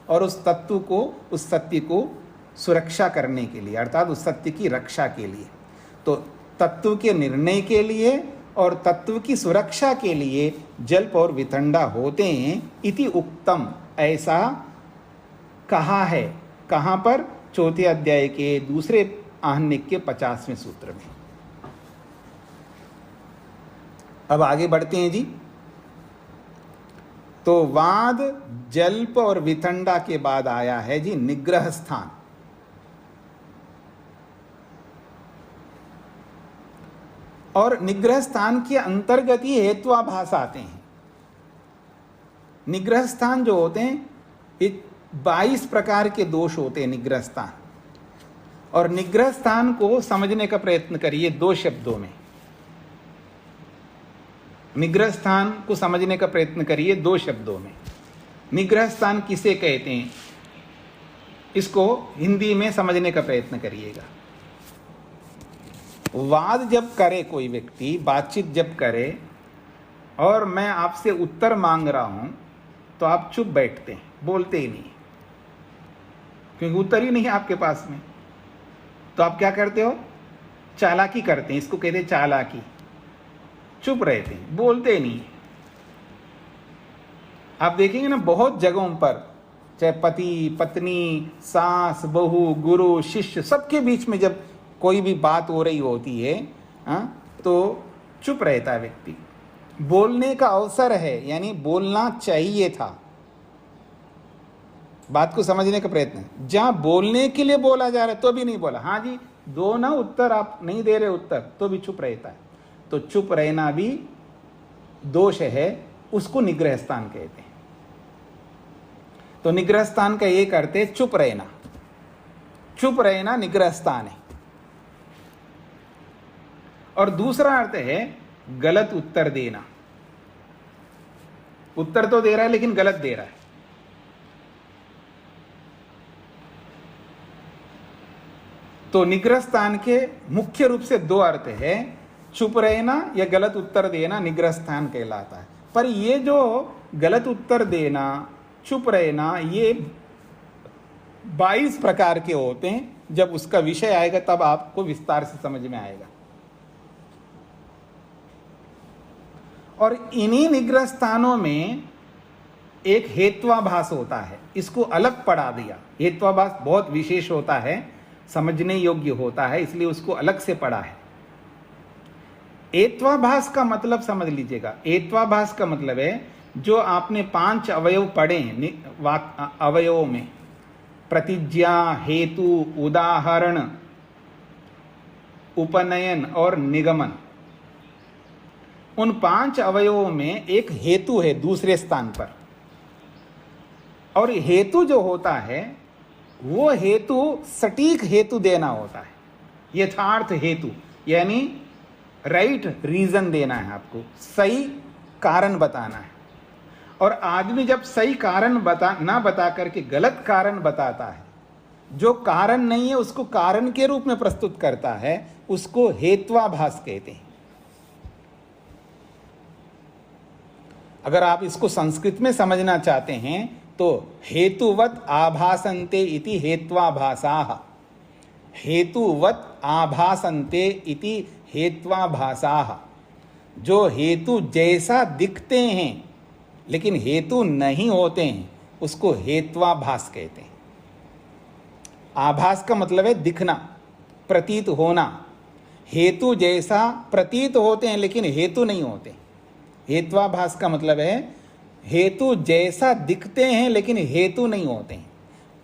और उस तत्व को, उस सत्य को सुरक्षा करने के लिए, अर्थात उस सत्य की रक्षा के लिए। तो तत्व के निर्णय के लिए और तत्व की सुरक्षा के लिए जल्प और वितंडा होते हैं। इति उक्तम, ऐसा कहा है। कहाँ पर? चौथे अध्याय के दूसरे आहनिक के 50वें सूत्र में। अब आगे बढ़ते हैं जी। तो वाद, जल्प और वितंडा के बाद आया है जी निग्रह स्थान। और निग्रह स्थान के अंतर्गत ही हेत्वाभास आते हैं। निग्रह स्थान जो होते हैं, 22 प्रकार के दोष होते हैं निग्रह स्थान। और निग्रह स्थान को समझने का प्रयत्न करिए 2 शब्दों में। निग्रह स्थान को समझने का प्रयत्न करिए 2 शब्दों में। निग्रह स्थान किसे कहते हैं, इसको हिंदी में समझने का प्रयत्न करिएगा। वाद जब करे कोई व्यक्ति, बातचीत जब करे, और मैं आपसे उत्तर मांग रहा हूं, तो आप चुप बैठते हैं, बोलते ही नहीं, क्योंकि उत्तर ही नहीं है आपके पास में। तो आप क्या करते हो? चालाकी करते हैं, इसको कहते हैं चालाकी। चुप रहते हैं, बोलते ही नहीं। आप देखेंगे ना बहुत जगहों पर, चाहे पति पत्नी, सास बहू, गुरु शिष्य, सबके बीच में जब कोई भी बात हो रही होती है, तो चुप रहता है व्यक्ति। बोलने का अवसर है, यानी बोलना चाहिए था। बात को समझने का प्रयत्न है। जहां बोलने के लिए बोला जा रहा है तो भी नहीं बोला, हाँ जी दो ना उत्तर, आप नहीं दे रहे उत्तर, तो भी चुप रहता है। तो चुप रहना भी दोष है, उसको निग्रह स्थान कहते हैं। तो निग्रह स्थान का ये करते चुप रहना। चुप रहना निग्रह स्थान है। और दूसरा अर्थ है गलत उत्तर देना। उत्तर तो दे रहा है लेकिन गलत दे रहा है। तो निग्रह स्थान के मुख्य रूप से 2 अर्थ है, चुप रहना या गलत उत्तर देना निग्रह स्थान कहलाता है। पर ये जो गलत उत्तर देना, चुप रहना, ये 22 प्रकार के होते हैं। जब उसका विषय आएगा तब आपको विस्तार से समझ में आएगा। और इन्हीं निग्रह स्थानों में एक हेत्वाभास होता है, इसको अलग पढ़ा दिया। हेत्वाभास बहुत विशेष होता है, समझने योग्य होता है, इसलिए उसको अलग से पढ़ा है। एत्वाभास का मतलब समझ लीजिएगा। एत्वाभास का मतलब है जो आपने 5 अवयव पढ़े अवयवों में, प्रतिज्ञा, हेतु, उदाहरण, उपनयन और निगमन, उन 5 अवयवों में एक हेतु है दूसरे स्थान पर, और हेतु जो होता है वो हेतु सटीक हेतु देना होता है, यथार्थ हेतु, यानी राइट रीजन देना है, आपको सही कारण बताना है। और आदमी जब सही कारण ना बता करके गलत कारण बताता है, जो कारण नहीं है उसको कारण के रूप में प्रस्तुत करता है, उसको हेत्वाभास कहते हैं। अगर आप इसको संस्कृत में समझना चाहते हैं तो हेतुवत आभासन्ते इति हेत्वाभासाः, हेतुवत आभासन्ते इति हेत्वाभासाः। जो हेतु जैसा दिखते हैं लेकिन हेतु नहीं होते हैं उसको हेत्वाभास कहते हैं। आभास का मतलब है दिखना, प्रतीत होना। हेतु जैसा प्रतीत होते हैं लेकिन हेतु नहीं होते। हेत्वाभास का मतलब है हेतु जैसा दिखते हैं लेकिन हेतु नहीं होते हैं,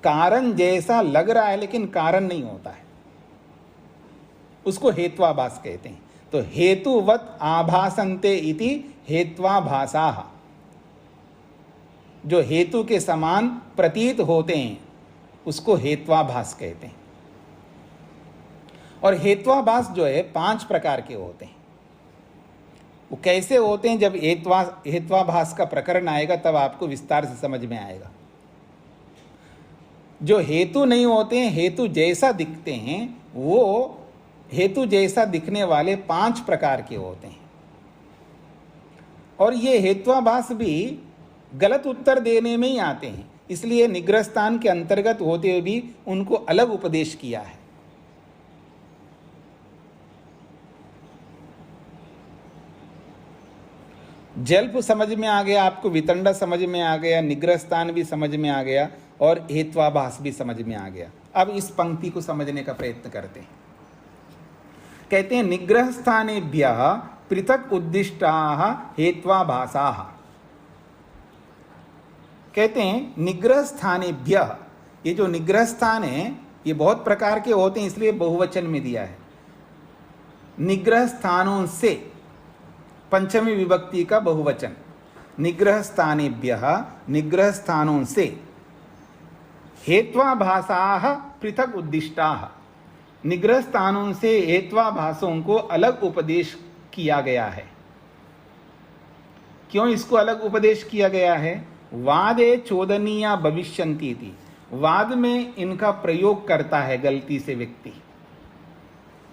कारण जैसा लग रहा है लेकिन कारण नहीं होता है, उसको हेत्वाभास कहते हैं। तो हेतुवत आभासन्ते इति हेत्वाभासाः, जो हेतु के समान प्रतीत होते हैं उसको हेत्वाभास कहते हैं। और हेत्वाभास जो है 5 प्रकार के होते हैं। वो कैसे होते हैं, जब हेत्वाभास का प्रकरण आएगा तब आपको विस्तार से समझ में आएगा। जो हेतु नहीं होते हैं, हेतु जैसा दिखते हैं, वो हेतु जैसा दिखने वाले 5 प्रकार के होते हैं। और ये हेत्वाभास भी गलत उत्तर देने में ही आते हैं, इसलिए निग्रह स्थान के अंतर्गत होते हुए भी उनको अलग उपदेश किया है। जल्प समझ में आ गया आपको, वितंडा समझ में आ गया, निग्रह स्थान भी समझ में आ गया और हेत्वाभास भी समझ में आ गया। अब इस पंक्ति को समझने का प्रयत्न करते हैं। कहते हैं निग्रह स्थानेभ्यः पृथक उद्दिष्टाः हेत्वाभासाः। कहते हैं निग्रह स्थानेभ्यः, ये जो निग्रह स्थान है ये बहुत प्रकार के होते हैं इसलिए बहुवचन में दिया है। निग्रह स्थानों से, पंचमी विभक्ति का बहुवचन, निग्रह स्थानेभ्यः, निग्रह स्थानों से, हेत्वाभासाः पृथक उद्दिष्टाः, निग्रह स्थानों से हेत्वाभासों को अलग उपदेश किया गया है। क्यों इसको अलग उपदेश किया गया है? वादे चोदनीया भविष्यन्ति इति, वाद में इनका प्रयोग करता है गलती से व्यक्ति।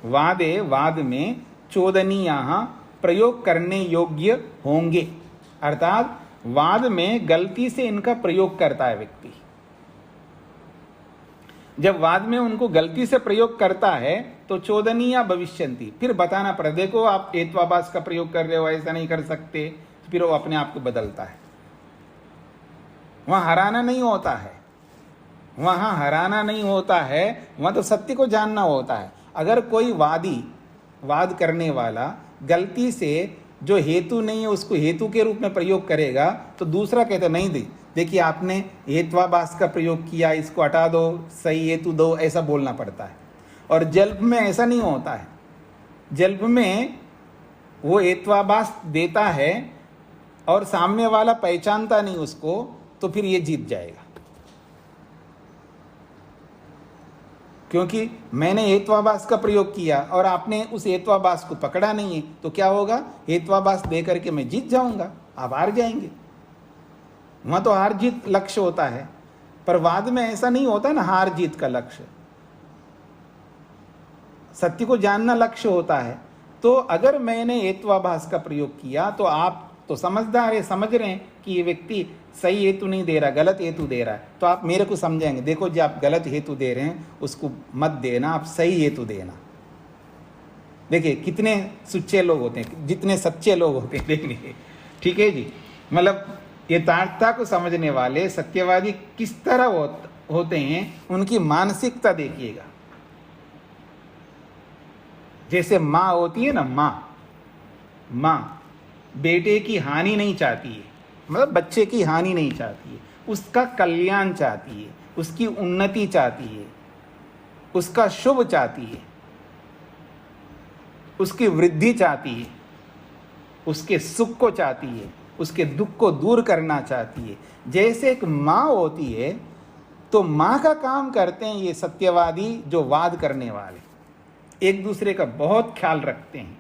वाद में चोदनीया, प्रयोग करने योग्य होंगे, अर्थात वाद में गलती से इनका प्रयोग करता है व्यक्ति। जब वाद में उनको गलती से प्रयोग करता है तो चोदनीया भविष्यन्ति, फिर बताना पड़े, देखो आप हेत्वाभास का प्रयोग कर रहे हो, ऐसा नहीं कर सकते, फिर वो अपने आप को बदलता है। वहां हराना नहीं होता है, वहां हराना नहीं होता है, वहां तो सत्य को जानना होता है। अगर कोई वाद करने वाला गलती से जो हेतु नहीं है उसको हेतु के रूप में प्रयोग करेगा तो दूसरा कहता नहीं, देखिए आपने हेत्वाभास का प्रयोग किया, इसको हटा दो, सही हेतु दो, ऐसा बोलना पड़ता है। और जल्प में ऐसा नहीं होता है। जल्प में वो हेत्वाभास देता है और सामने वाला पहचानता नहीं उसको, तो फिर ये जीत जाएगा, क्योंकि मैंने हेत्वाभास का प्रयोग किया और आपने उस हेत्वाभास को पकड़ा नहीं है, तो क्या होगा, हेत्वाभास दे करके मैं जीत जाऊंगा, आप हार जाएंगे। वहां तो हार जीत लक्ष्य होता है, पर वाद में ऐसा नहीं होता ना, हार जीत का लक्ष्य, सत्य को जानना लक्ष्य होता है। तो अगर मैंने हेत्वाभास का प्रयोग किया तो आप तो समझदार है, समझ रहे हैं कि ये व्यक्ति सही हेतु नहीं दे रहा, गलत हेतु दे रहा है, तो आप मेरे को समझाएंगे, देखो जो आप गलत हेतु दे रहे हैं उसको मत देना, आप सही हेतु देना। देखिए कितने सुच्चे लोग होते हैं, जितने सच्चे लोग होते हैं, देखिए, ठीक है जी। मतलब यथार्थता को समझने वाले सत्यवादी किस तरह होते हैं, उनकी मानसिकता देखिएगा। जैसे माँ होती है ना, माँ बेटे की हानि नहीं चाहती है, मतलब बच्चे की हानि नहीं चाहती है, उसका कल्याण चाहती है, उसकी उन्नति चाहती है, उसका शुभ चाहती है, उसकी वृद्धि चाहती है, उसके सुख को चाहती है, उसके दुख को दूर करना चाहती है। जैसे एक माँ होती है, तो माँ का काम करते हैं ये सत्यवादी जो वाद करने वाले, एक दूसरे का बहुत ख्याल रखते हैं,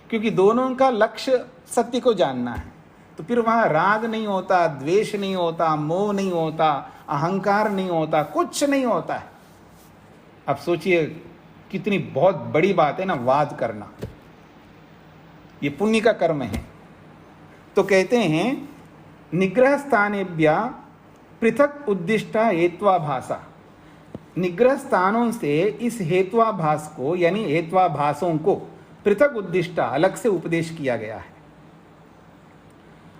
क्योंकि दोनों का लक्ष्य सत्य को जानना है। तो फिर वहाँ राग नहीं होता, द्वेष नहीं होता, मोह नहीं होता, अहंकार नहीं होता, कुछ नहीं होता है। अब सोचिए कितनी बहुत बड़ी बात है ना वाद करना, ये पुण्य का कर्म है। तो कहते हैं निग्रह स्थानेभ्य पृथक उद्दिष्टा हेत्वाभासा, निग्रह स्थानों से इस हेत्वाभास को यानी हेत्वाभासों को पृथक उद्दिष्टा अलग से उपदेश किया गया है।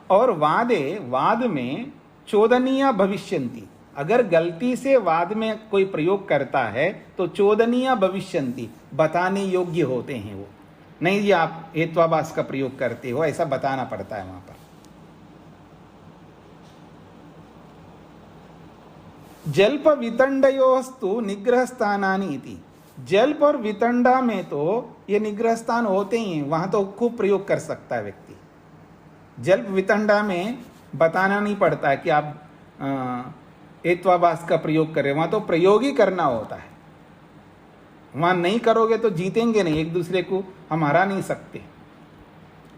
और वाद में चोदनीय भविष्यन्ति, अगर गलती से वाद में कोई प्रयोग करता है तो चोदनीय भविष्यन्ति, बताने योग्य होते हैं वो। नहीं जी आप हेत्वाभास का प्रयोग करते हो, ऐसा बताना पड़ता है वहां पर। जल्प वितंडयोस्तु निग्रह स्थानानि इति, जल्प और वितंडा में तो ये निग्रह स्थान होते ही हैं, वहां तो खूब प्रयोग कर सकता है व्यक्ति। जल्प वितंडा में बताना नहीं पड़ता है कि आप हेत्वाभास का प्रयोग करें, वहां तो प्रयोग ही करना होता है। वहां नहीं करोगे तो जीतेंगे नहीं, एक दूसरे को हम हरा नहीं सकते।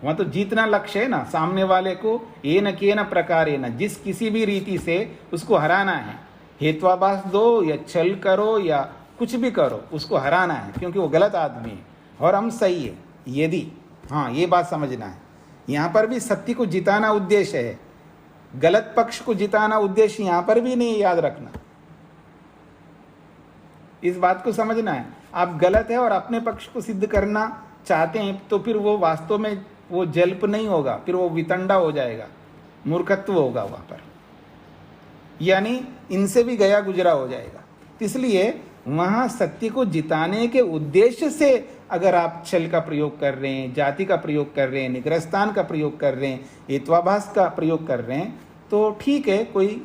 वहां तो जीतना लक्ष्य है ना, सामने वाले को येन केन प्रकारेण, जिस किसी भी रीति से उसको हराना है। हेत्वाभास दो या छल करो या कुछ भी करो, उसको हराना है, क्योंकि वो गलत आदमी है और हम सही है। यदि हाँ ये बात समझना है, यहाँ पर भी सत्य को जिताना उद्देश्य है, गलत पक्ष को जिताना उद्देश्य यहाँ पर भी नहीं, याद रखना। इस बात को समझना है। आप गलत है और अपने पक्ष को सिद्ध करना चाहते हैं तो फिर वो वास्तव में वो जल्प नहीं होगा, फिर वो वितंडा हो जाएगा, मूर्खत्व होगा वहां पर, यानी इनसे भी गया गुजरा हो जाएगा। इसलिए वहां सत्य को जिताने के उद्देश्य से अगर आप छल का प्रयोग कर रहे हैं, जाति का प्रयोग कर रहे हैं, निग्रहस्थान का प्रयोग कर रहे हैं, हेत्वाभास का प्रयोग कर रहे हैं, तो ठीक है, कोई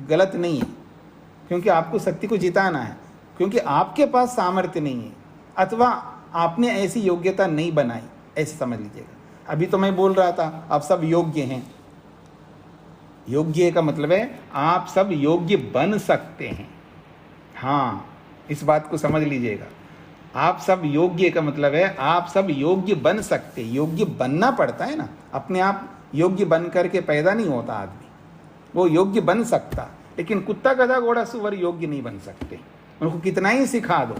गलत नहीं है, क्योंकि आपको सत्य को जिताना है, क्योंकि आपके पास सामर्थ्य नहीं है अथवा आपने ऐसी योग्यता नहीं बनाई, ऐसे समझ लीजिएगा। अभी तो मैं बोल रहा था आप सब योग्य हैं, योग्य का मतलब है आप सब योग्य बन सकते हैं। हाँ इस बात को समझ लीजिएगा, आप सब योग्य का मतलब है आप सब योग्य बन सकते। योग्य बनना पड़ता है ना, अपने आप योग्य बन करके पैदा नहीं होता आदमी, वो योग्य बन सकता, लेकिन कुत्ता गधा घोड़ा सुअर योग्य नहीं बन सकते। उनको कितना ही सिखा दो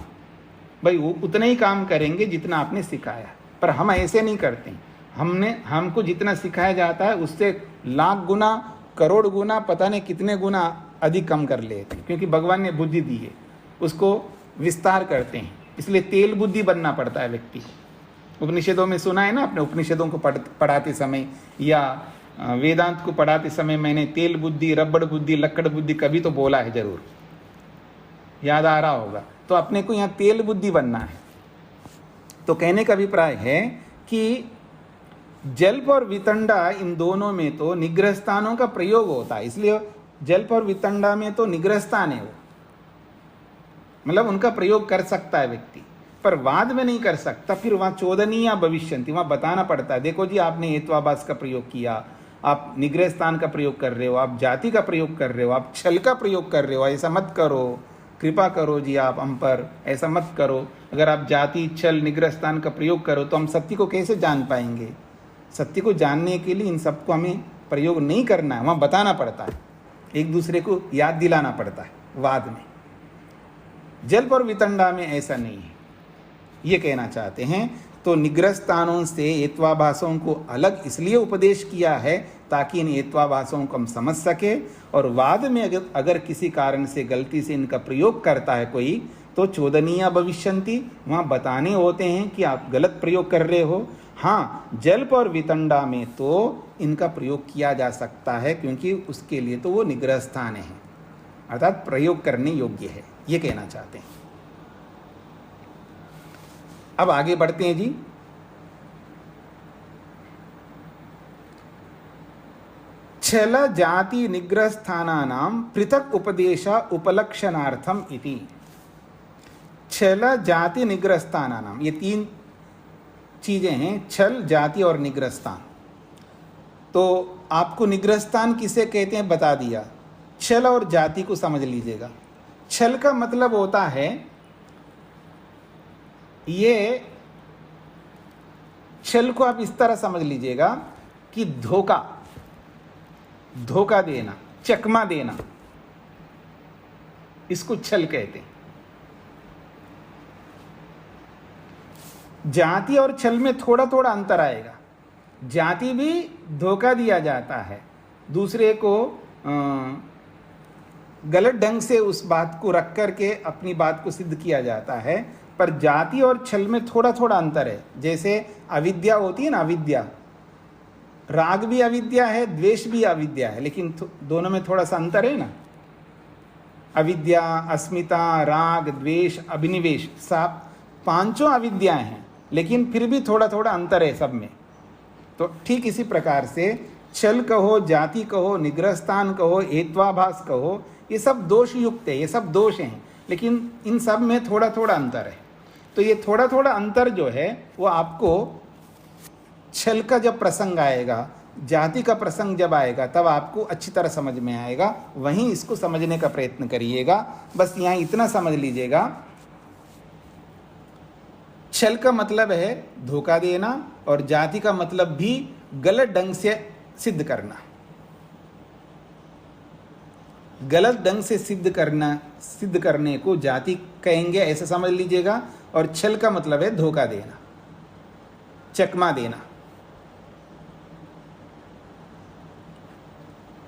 भाई वो उतना ही काम करेंगे जितना आपने सिखाया, पर हम ऐसे नहीं करते। हमको जितना सिखाया जाता है उससे लाख गुना करोड़ गुना पता नहीं कितने गुना अधिक कम कर लेते हैं, क्योंकि भगवान ने बुद्धि दी है, उसको विस्तार करते हैं। इसलिए तेल बुद्धि बनना पड़ता है व्यक्ति को। उपनिषदों में सुना है ना आपने, उपनिषदों को पढ़ाते समय या वेदांत को पढ़ाते समय मैंने तेल बुद्धि, रबड़ बुद्धि, लक्कड़ बुद्धि कभी तो बोला है, जरूर याद आ रहा होगा। तो अपने को यहाँ तेल बुद्धि बनना है। तो कहने का अभिप्राय है कि जल्प और वितंडा इन दोनों में तो निग्रह स्थानों का प्रयोग होता है, इसलिए जल्प और वितंडा में तो निग्रह स्थान है, वो मतलब उनका प्रयोग कर सकता है व्यक्ति, पर वाद में नहीं कर सकता। फिर वहाँ चोदनीय भविष्यन्ति, वहाँ बताना पड़ता है, देखो जी आपने हेत्वाभास का प्रयोग किया, आप निग्रह स्थान का प्रयोग कर रहे हो, आप जाति का प्रयोग कर रहे हो, आप छल का प्रयोग कर रहे हो, ऐसा मत करो, कृपा करो जी आप हम पर, ऐसा मत करो। अगर आप जाति छल निग्रह स्थान का प्रयोग करो तो हम सत्य को कैसे जान पाएंगे। सत्य को जानने के लिए इन सबको हमें प्रयोग नहीं करना है, वहाँ बताना पड़ता है, एक दूसरे को याद दिलाना पड़ता है। वाद में, जल्प और वितंडा में ऐसा नहीं है, ये कहना चाहते हैं। तो निग्रह स्थानों से हेत्वाभासों को अलग इसलिए उपदेश किया है ताकि इन हेत्वाभासों को हम समझ सके, और वाद में अगर किसी कारण से गलती से इनका प्रयोग करता है कोई तो चोदनीय भविष्यन्ति, वहाँ बताने होते हैं कि आप गलत प्रयोग कर रहे हो। हाँ जल्प और वितंडा में तो इनका प्रयोग किया जा सकता है, क्योंकि उसके लिए तो वो निग्रह स्थान है, अर्थात प्रयोग करने योग्य है, ये कहना चाहते हैं। अब आगे बढ़ते हैं जी। छल जाति निग्रह स्थानानां पृथक उपदेश उपलक्षणार्थम इति। छल जाति निग्रह स्थानानां, ये तीन चीजें हैं, छल जाति और निग्रह स्थान। तो आपको निग्रह स्थान किसे कहते हैं बता दिया। छल और जाति को समझ लीजिएगा। छल का मतलब होता है, ये छल को आप इस तरह समझ लीजिएगा कि धोखा देना, चकमा देना, इसको छल कहते हैं। जाति और छल में थोड़ा थोड़ा अंतर आएगा। जाति भी धोखा दिया जाता है, दूसरे को गलत ढंग से उस बात को रख करके अपनी बात को सिद्ध किया जाता है, पर जाति और छल में थोड़ा थोड़ा अंतर है। जैसे अविद्या होती है ना, अविद्या, राग भी अविद्या है, द्वेष भी अविद्या है, लेकिन दोनों में थोड़ा सा अंतर है ना। अविद्या, अस्मिता, राग, द्वेष, अभिनिवेश, सब पांचों अविद्याएं हैं, लेकिन फिर भी थोड़ा थोड़ा अंतर है सब में। तो ठीक इसी प्रकार से छल कहो, जाति कहो, निग्रह स्थान कहो, हेत्वाभास कहो, ये सब दोष युक्त है, ये सब दोष हैं, लेकिन इन सब में थोड़ा थोड़ा अंतर है। तो ये थोड़ा थोड़ा अंतर जो है वो आपको छल का जब प्रसंग आएगा, जाति का प्रसंग जब आएगा, तब आपको अच्छी तरह समझ में आएगा। वहीं इसको समझने का प्रयत्न करिएगा। बस यहाँ इतना समझ लीजिएगा, छल का मतलब है धोखा देना और जाति का मतलब भी गलत ढंग से सिद्ध करना, गलत ढंग से सिद्ध करने को जाति कहेंगे, ऐसा समझ लीजिएगा। और छल का मतलब है धोखा देना, चकमा देना।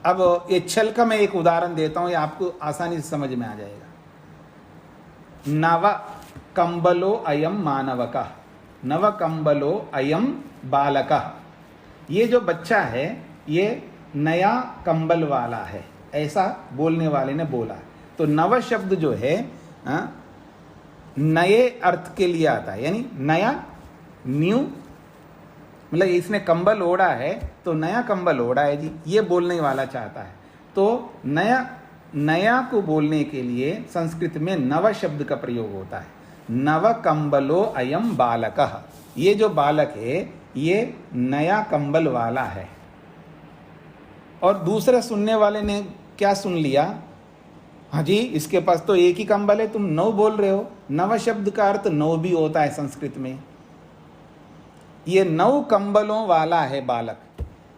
अब ये छल का मैं एक उदाहरण देता हूं, ये आपको आसानी से समझ में आ जाएगा। नव कंबलो अयम मानवका, नव कंबलो अयम बालका। ये जो बच्चा है ये नया कंबल वाला है, ऐसा बोलने वाले ने बोला। तो नव शब्द जो है नए अर्थ के लिए आता है, यानी नया, न्यू, मतलब इसने कंबल ओढ़ा है तो नया कंबल ओढ़ा है जी, ये बोलने वाला चाहता है। तो नया को बोलने के लिए संस्कृत में नव शब्द का प्रयोग होता है। नव कंबलो अयम बालकः, ये जो बालक है ये नया कंबल वाला है। और दूसरे सुनने वाले ने क्या सुन लिया, हाँ जी इसके पास तो एक ही कंबल है, तुम नौ बोल रहे हो। नव शब्द का अर्थ नौ भी होता है संस्कृत में। ये 9 कंबलों वाला है बालक।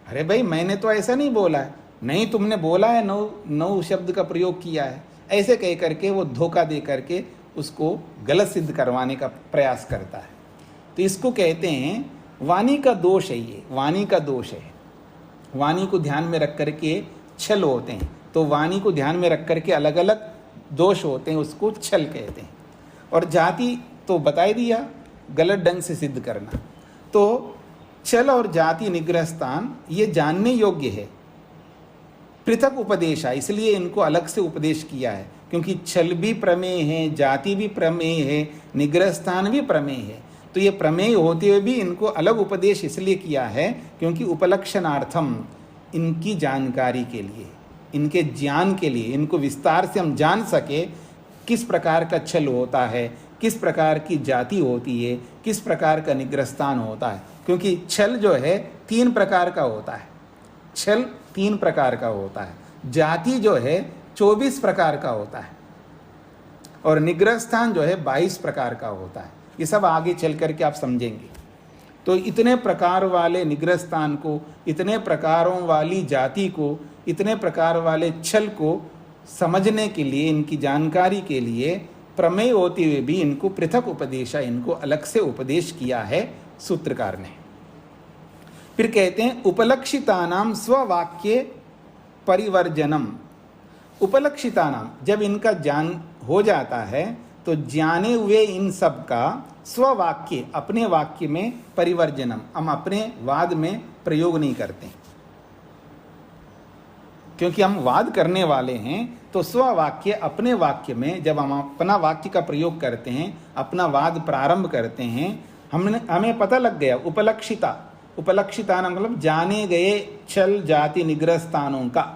अरे भाई मैंने तो ऐसा नहीं बोला है। नहीं, तुमने बोला है, 9 शब्द का प्रयोग किया है, ऐसे कह करके वो धोखा दे करके उसको गलत सिद्ध करवाने का प्रयास करता है। तो इसको कहते हैं वाणी का दोष है, ये वाणी का दोष है। वाणी को ध्यान में रख करके छल होते हैं, तो वाणी को ध्यान में रख करके अलग अलग दोष होते हैं, उसको छल कहते हैं। और जाति तो बता ही दिया, गलत ढंग से सिद्ध करना। तो छल और जाति निग्रह स्थान ये जानने योग्य है, पृथक उपदेश है, इसलिए इनको अलग से उपदेश किया है। क्योंकि छल भी प्रमेय है, जाति भी प्रमेय है, निग्रह स्थान भी प्रमेय है। तो ये प्रमेय होते हुए भी इनको अलग उपदेश इसलिए किया है क्योंकि उपलक्षणार्थम, इनकी जानकारी के लिए, इनके ज्ञान के लिए, इनको विस्तार से हम जान सके किस प्रकार का छल होता है, किस प्रकार की जाति होती है, किस प्रकार का निग्रह स्थान होता है। क्योंकि छल जो है 3 प्रकार का होता है, छल 3 प्रकार का होता है, जाति जो है 24 प्रकार का होता है, और निग्रह स्थान जो है 22 प्रकार का होता है। ये सब आगे चल करके आप समझेंगे। तो इतने प्रकार वाले निग्रह स्थान को, इतने प्रकारों वाली जाति को, इतने प्रकार वाले छल को समझने के लिए, इनकी जानकारी के लिए प्रमेय होते हुए भी इनको पृथक उपदेश, इनको अलग से उपदेश किया है सूत्रकार ने। फिर कहते हैं उपलक्षितानाम स्ववाक्य परिवर्जनम। उपलक्षितानाम, जब इनका ज्ञान हो जाता है तो जाने हुए इन सब का स्ववाक्य, अपने वाक्य में परिवर्जनम, हम अपने वाद में प्रयोग नहीं करते, क्योंकि हम वाद करने वाले हैं। तो स्ववाक्य, अपने वाक्य में जब हम अपना वाक्य का प्रयोग करते हैं, अपना वाद प्रारंभ करते हैं, हमें पता लग गया उपलक्षिता, उपलक्षिता मतलब जाने गए छल जाति निग्रह स्थानों का,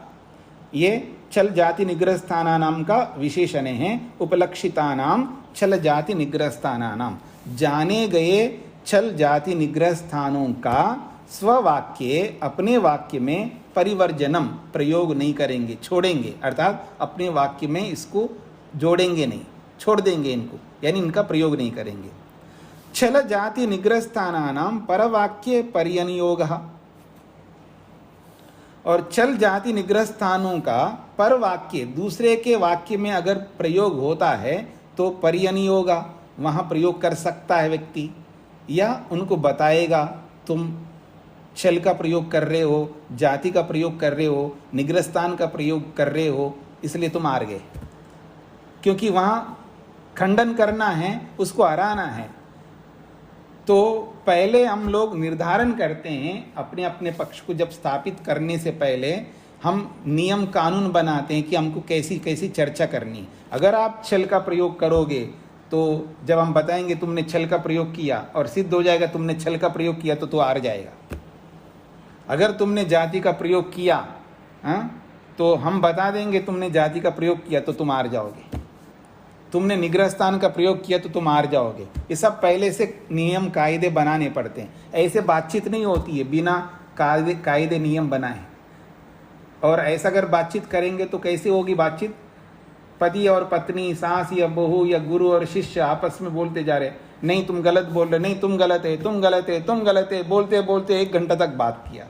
ये छल जाति निग्रह स्थानानाम का विशेषण है। उपलक्षितानाम छल जाति निग्रह स्थानानाम, जाने गए छल जाति निग्रह स्थानों का स्ववाक्ये अपने वाक्य में परिवर्जनम प्रयोग नहीं करेंगे, छोड़ेंगे, अर्थात अपने वाक्य में इसको जोड़ेंगे नहीं, छोड़ देंगे इनको, यानी इनका प्रयोग नहीं करेंगे। छल जाति निग्रहस्थानानाम परवाक्ये पर्यनियोगः, और चल जाति निग्रह स्थानों का पर वाक्य दूसरे के वाक्य में अगर प्रयोग होता है तो पर्यनियोगा, वहाँ प्रयोग कर सकता है व्यक्ति, या उनको बताएगा तुम चल का प्रयोग कर रहे हो, जाति का प्रयोग कर रहे हो, निग्रहस्थान का प्रयोग कर रहे हो, इसलिए तुम हार गए, क्योंकि वहाँ खंडन करना है, उसको हराना है। तो पहले हम लोग निर्धारण करते हैं, अपने अपने पक्ष को जब स्थापित करने से पहले हम नियम कानून बनाते हैं कि हमको कैसी कैसी चर्चा करनी है। अगर आप छल का प्रयोग करोगे तो जब हम बताएंगे तुमने छल का प्रयोग किया और सिद्ध हो जाएगा तुमने छल का प्रयोग किया तो हार जाएगा। अगर तुमने जाति का प्रयोग किया तो हम बता देंगे तुमने जाति का प्रयोग किया तो तुम हार जाओगे, तुमने निग्रह स्थान का प्रयोग किया तो तुम हार जाओगे। ये सब पहले से नियम कायदे बनाने पड़ते हैं, ऐसे बातचीत नहीं होती है बिना कायदे नियम बनाए। और ऐसा अगर बातचीत करेंगे तो कैसे होगी बातचीत? पति और पत्नी, सास या बहू या गुरु और शिष्य आपस में बोलते जा रहे, नहीं तुम गलत बोल रहे, नहीं तुम गलत है, तुम गलत है, तुम गलत है, बोलते बोलते 1 घंटा तक बात किया,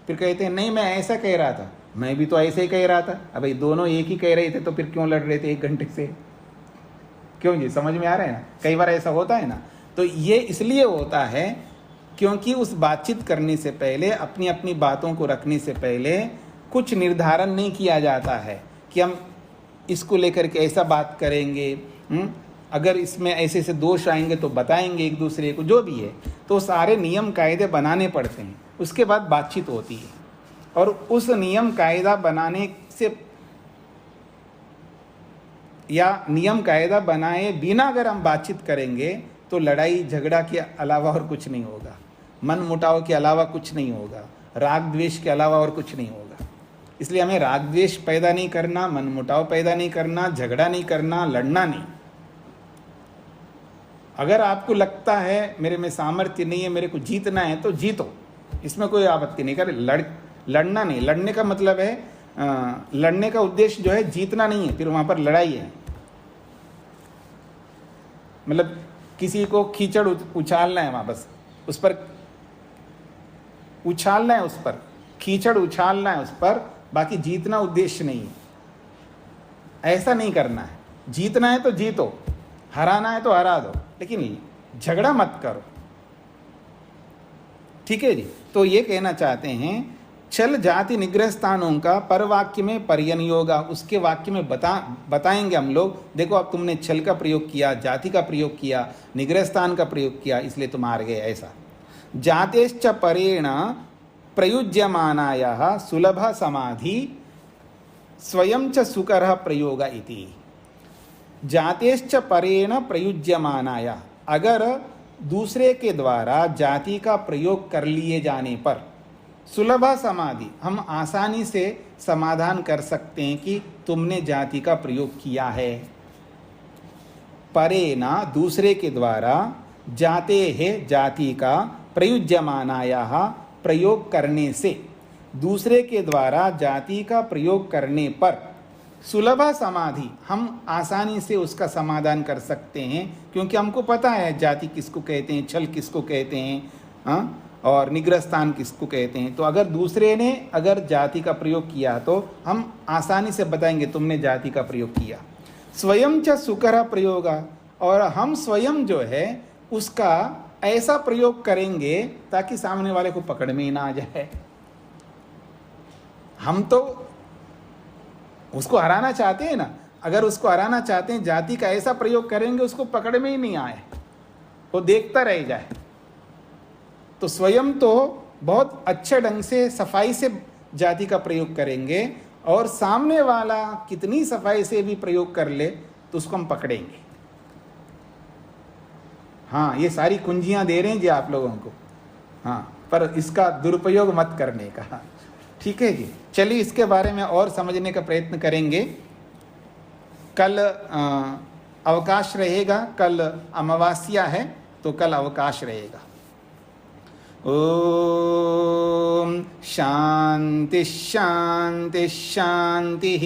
फिर कहते हैं नहीं मैं ऐसा कह रहा था, मैं भी तो ऐसे ही कह रहा था। अब भाई दोनों एक ही कह रहे थे तो फिर क्यों लड़ रहे थे 1 घंटे से? क्यों जी, समझ में आ रहा है ना? कई बार ऐसा होता है ना। तो ये इसलिए होता है क्योंकि उस बातचीत करने से पहले, अपनी अपनी बातों को रखने से पहले कुछ निर्धारण नहीं किया जाता है कि हम इसको लेकर के ऐसा बात करेंगे, अगर इसमें ऐसे से दोष आएंगे तो बताएंगे एक दूसरे को, जो भी है। तो सारे नियम कायदे बनाने पड़ते हैं, उसके बाद बातचीत होती है। और उस नियम कायदा बनाने से या नियम कायदा बनाए बिना अगर हम बातचीत करेंगे तो लड़ाई झगड़ा के अलावा और कुछ नहीं होगा, मन मुटाव के अलावा कुछ नहीं होगा, राग द्वेष के अलावा और कुछ नहीं होगा। इसलिए हमें राग द्वेष पैदा नहीं करना, मन मुटाव पैदा नहीं करना, झगड़ा नहीं करना, लड़ना नहीं। अगर आपको लगता है मेरे में सामर्थ्य नहीं है, मेरे को जीतना है, तो जीतो, इसमें कोई आपत्ति नहीं। कर लड़ना नहीं, लड़ने का मतलब है लड़ने का उद्देश्य जो है जीतना नहीं है, फिर वहां पर लड़ाई है। मतलब किसी को कीचड़ उछालना है, वहां बस उस पर उछालना है, उस पर कीचड़ उछालना है उस पर, बाकी जीतना उद्देश्य नहीं है। ऐसा नहीं करना है, जीतना है तो जीतो, हराना है तो हरा दो, लेकिन झगड़ा मत करो। ठीक है जी। तो ये कहना चाहते हैं छल जाति निग्रह स्थानों का पर वाक्य में पर्यनियोगा, उसके वाक्य में बताएंगे हम लोग, देखो अब तुमने छल का प्रयोग किया, जाति का प्रयोग किया, निग्रह स्थान का प्रयोग किया, इसलिए तुम हार गए। ऐसा जातेश्च परेण प्रयुज्यमानायाः सुलभ समाधि स्वयं च सुकरः प्रयोग इति। जातेश्च परेण प्रयुज्यमानाया, अगर दूसरे के द्वारा जाति का प्रयोग कर लिए जाने पर सुलभ समाधि, हम आसानी से समाधान कर सकते हैं कि तुमने जाति का प्रयोग किया है। परेना, दूसरे के द्वारा, जाते है जाति का प्रयुज्यमानायाः, प्रयोग करने से, दूसरे के द्वारा जाति का प्रयोग करने पर सुलभ समाधि, हम आसानी से उसका समाधान कर सकते हैं, क्योंकि हमको पता है जाति किसको कहते हैं, छल किसको कहते हैं, और निग्रह स्थान किसको कहते हैं। तो अगर दूसरे ने अगर जाति का प्रयोग किया तो हम आसानी से बताएंगे तुमने जाति का प्रयोग किया। स्वयं च सुकर प्रयोग, और हम स्वयं जो है उसका ऐसा प्रयोग करेंगे ताकि सामने वाले को पकड़ में ही ना आ जाए। हम तो उसको हराना चाहते हैं ना, अगर उसको हराना चाहते हैं जाति का ऐसा प्रयोग करेंगे उसको पकड़ में ही नहीं आए, वो देखता रह जाए। तो स्वयं तो बहुत अच्छे ढंग से सफाई से जाति का प्रयोग करेंगे, और सामने वाला कितनी सफाई से भी प्रयोग कर ले तो उसको हम पकड़ेंगे। हाँ, ये सारी कुंजियां दे रहे हैं जी आप लोगों को, हाँ, पर इसका दुरुपयोग मत करने का। ठीक है जी। चलिए इसके बारे में और समझने का प्रयत्न करेंगे। कल अवकाश रहेगा, कल अमावस्या है तो कल अवकाश रहेगा। ओम शांति शांति शांति।